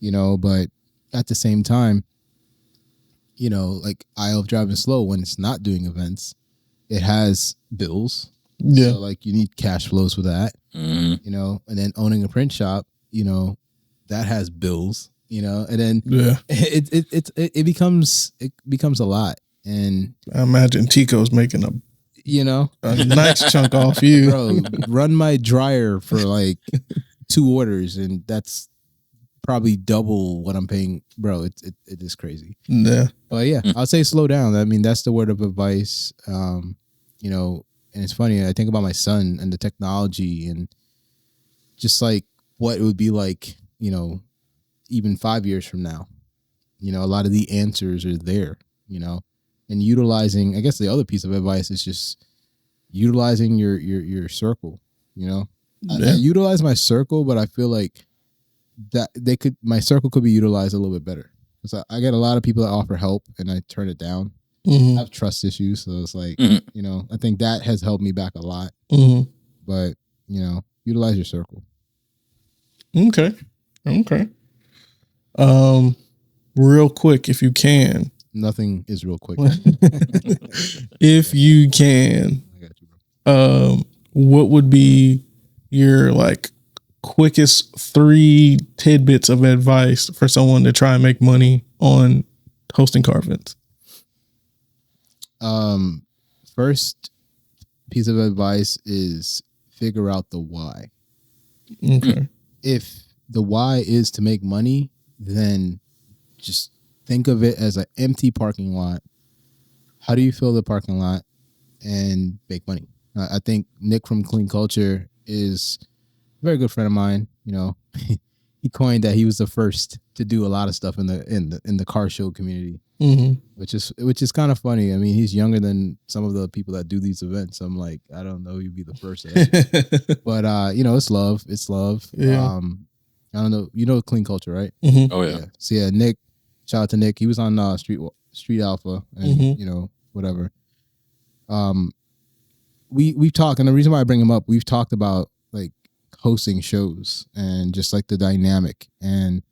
But at the same time, like Isle of Driving Slow, when it's not doing events, it has bills. Yeah. So like you need cash flows for that. And then owning a print shop, that has bills, and then it becomes a lot. And I imagine Tico's making a nice chunk off you. Bro, run my dryer for like 2 orders, and that's probably double what I'm paying. Bro, it is crazy. Yeah. But yeah, I'll say slow down. I mean, that's the word of advice. And it's funny, I think about my son and the technology and just like what it would be like, even 5 years from now. A lot of the answers are there, and utilizing, I guess the other piece of advice is just utilizing your circle, I utilize my circle, but I feel like that my circle could be utilized a little bit better. Because I get a lot of people that offer help and I turn it down. I have trust issues, so it's like, I think that has held me back a lot. But, utilize your circle. Okay. Real quick, if you can. Nothing is real quick. If you can, I got you, bro. what would be your like quickest 3 tidbits of advice for someone to try and make money on hosting car events? First piece of advice is figure out the why. Okay. If the why is to make money, then just think of it as an empty parking lot. How do you fill the parking lot and make money? I think Nick from Clean Culture is a very good friend of mine. You know, he coined that he was the first to do a lot of stuff in the car show community, which is kind of funny. I mean, he's younger than some of the people that do these events. I'm like, I don't know, you'd be the first, but you know, it's love. It's love. Yeah. I don't know. You know, Clean Culture, right? Oh yeah. So yeah, Nick. Shout out to Nick. He was on Street Alpha, and you know, whatever. We've talked, and the reason why I bring him up, we've talked about like hosting shows and just like the dynamic. And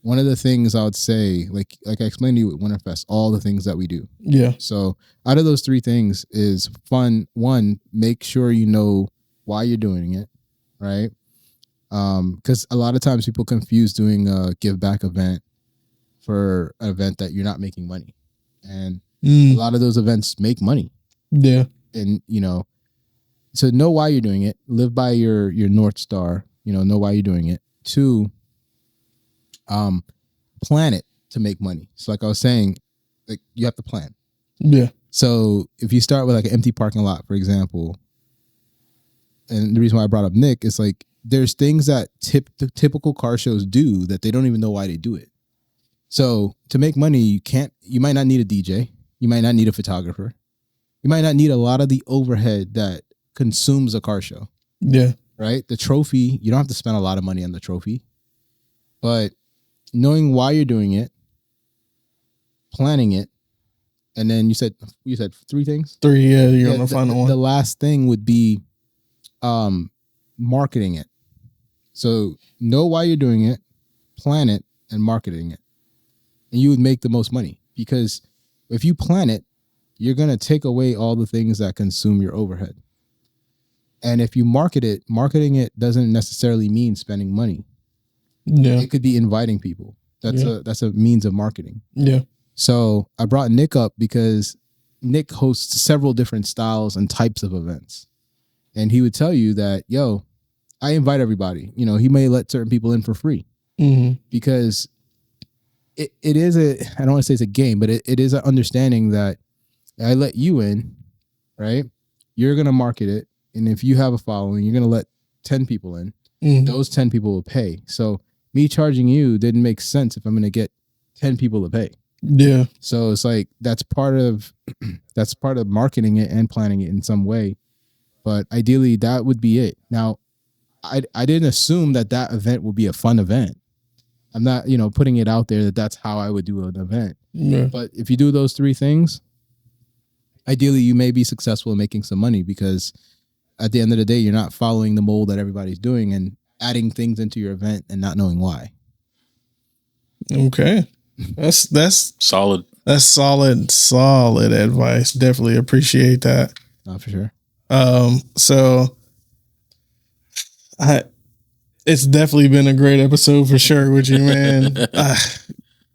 one of the things I would say, like I explained to you with Winterfest, all the things that we do. Yeah. So out of those 3 things is fun. One, make sure you know why you're doing it, right? Because a lot of times people confuse doing a give back event for an event that you're not making money, and a lot of those events make money. Yeah. And you know, so know why you're doing it. Live by your North Star. You know why you're doing it. 2, plan it to make money. So like I was saying, like you have to plan. Yeah. So if you start with like an empty parking lot, for example, and the reason why I brought up Nick is like there's things that the typical car shows do that they don't even know why they do it. So to make money, you might not need a DJ. You might not need a photographer. You might not need a lot of the overhead that consumes a car show. Yeah. Right? The trophy, you don't have to spend a lot of money on the trophy. But knowing why you're doing it, planning it, and then you said 3 things? 3, yeah, you're gonna find one. The last thing would be marketing it. So know why you're doing it, plan it, and marketing it. And you would make the most money, because if you plan it, you're going to take away all the things that consume your overhead. And if you marketing it doesn't necessarily mean spending money. Yeah. It could be inviting people. That's a means of marketing. Yeah. So I brought Nick up because Nick hosts several different styles and types of events. And he would tell you that, yo, I invite everybody. You know, he may let certain people in for free because it is I don't want to say it's a game, but it is an understanding that I let you in, right? You're going to market it. And if you have a following, you're going to let 10 people in. Those 10 people will pay. So me charging you didn't make sense if I'm going to get 10 people to pay. Yeah. So it's like, that's part of marketing it and planning it in some way. But ideally that would be it. Now, I didn't assume that event will be a fun event. I'm not, putting it out there that that's how I would do an event. Yeah. But if you do those 3 things, ideally you may be successful in making some money, because at the end of the day, you're not following the mold that everybody's doing and adding things into your event and not knowing why. Okay. That's solid. That's solid advice. Definitely appreciate that. For sure. So it's definitely been a great episode for sure with you, man.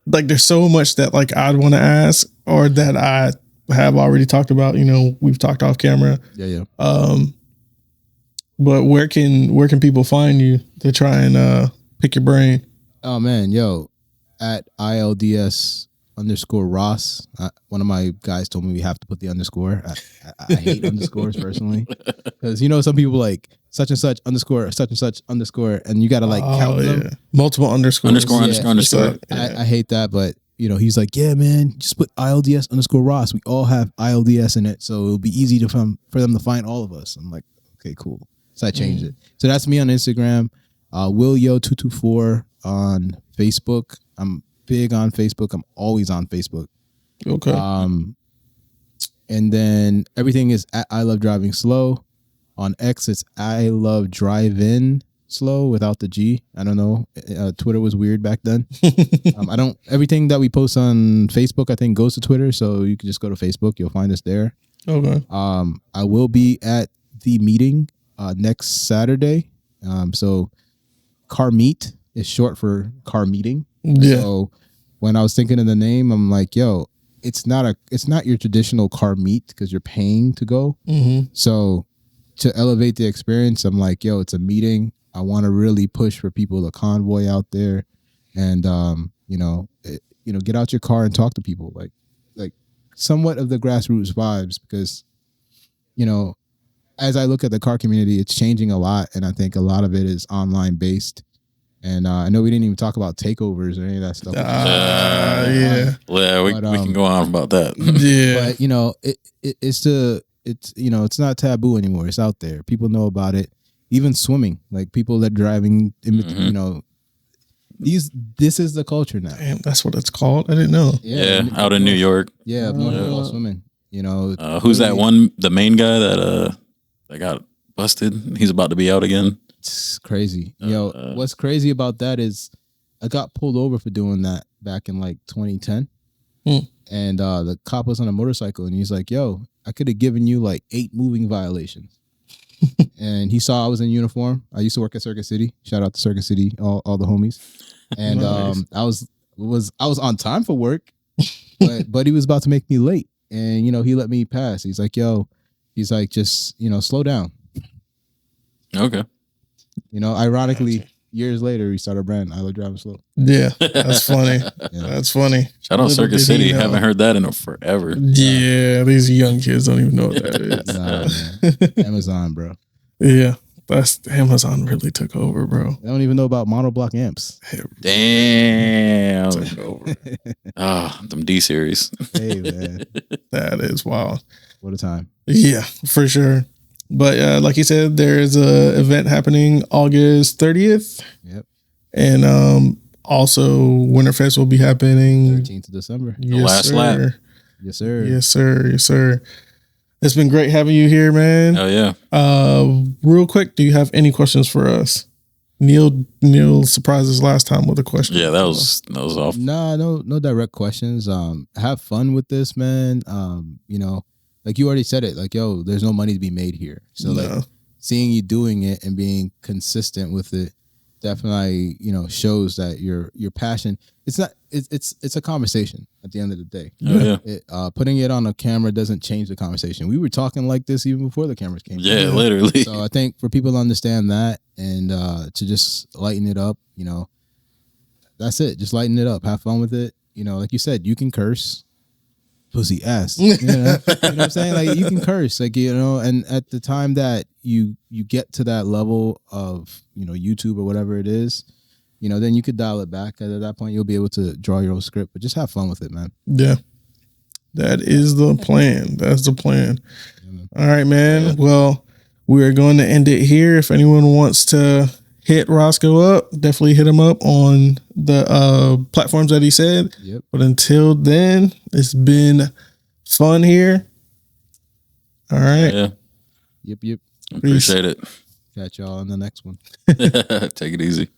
Like there's so much that like I'd want to ask, or that I have already talked about, we've talked off camera. Yeah. But where can people find you to try and pick your brain? Oh man, at ILDS_Ross. One of my guys told me we have to put the underscore. I hate underscores personally, because some people like such and such underscore, such and such underscore, and you got to count them. Multiple underscores. Underscore. I hate that, but he's like, yeah, man, just put ILDS_Ross. We all have ILDS in it, so it'll be easy for them to find all of us. I'm like, okay, cool. So I changed it. So that's me on Instagram. WillYo224 on Facebook. I'm big on Facebook. I'm always on Facebook. Okay. And then everything is at I Love Driving Slow. On X, it's I Love Drive-In Slow without the G. I don't know. Twitter was weird back then. Everything that we post on Facebook, I think, goes to Twitter. So you can just go to Facebook. You'll find us there. Okay. I will be at the meeting next Saturday. So car meet is short for car meeting. Yeah. So when I was thinking of the name, I'm like, yo, it's not your traditional car meet because you're paying to go. Mm-hmm. So to elevate the experience, I'm like, yo, it's a meeting. I want to really push for people to convoy out there, and get out your car and talk to people, like somewhat of the grassroots vibes, because as I look at the car community, it's changing a lot, and I think a lot of it is online based. And I know we didn't even talk about takeovers or any of that stuff. Yeah. Well, we can go on about that. Yeah. But it's not taboo anymore. It's out there. People know about it. Even swimming, like people that driving, this is the culture now. Damn, that's what it's called. I didn't know. Yeah, out in New York. Yeah, swimming. Who's that one? The main guy that got busted. He's about to be out again. It's crazy. What's crazy about that is I got pulled over for doing that back in like 2010. And the cop was on a motorcycle and he's like, yo, I could have given you like 8 moving violations. And he saw I was in uniform. I used to work at Circuit City. Shout out to Circuit City, all the homies. And Nice. I was on time for work, but he was about to make me late. And he let me pass. He's like, yo, just slow down. Okay. Ironically, years later, he started a brand. I like driving slow. Yeah, that's funny. That's funny. Shout out Little Circuit did he City. know. Haven't heard that in forever. Yeah, these young kids don't even know what that is. Nah, man. Amazon, bro. Yeah, that's Amazon really took over, bro. They don't even know about monoblock amps. Damn. Took over. Them D series. Hey, man. That is wild. What a time. Yeah, for sure. But like you said, there's a event happening August 30th. Yep. And also Winterfest will be happening 13th of December. Yes, last sir. lap. Yes, sir. Yes, sir. Yes, sir. It's been great having you here, man. Oh yeah. Real quick, do you have any questions for us? Neil surprised us last time with a question. Yeah, that was off. Nah, no direct questions. Have fun with this, man. Like you already said it, like, yo, there's no money to be made here. So like seeing you doing it and being consistent with it definitely, shows that your passion. It's a conversation at the end of the day. Oh, yeah. Putting it on a camera doesn't change the conversation. We were talking like this even before the cameras came. Yeah, literally. So I think for people to understand that and to just lighten it up, that's it. Just lighten it up. Have fun with it. Like you said, you can curse. Pussy ass. You know what I'm saying? Like you can curse, like, and at the time that you get to that level of, YouTube or whatever it is, then you could dial it back. At that point, you'll be able to draw your own script, but just have fun with it, man. Yeah. That is the plan. That's the plan. All right, man. Well, we're going to end it here. If anyone wants to hit Roscoe up, definitely hit him up on the platforms that he said. Yep. But until then, it's been fun here. All right. Yeah. Yep. Appreciate it. Catch y'all on the next one. Take it easy.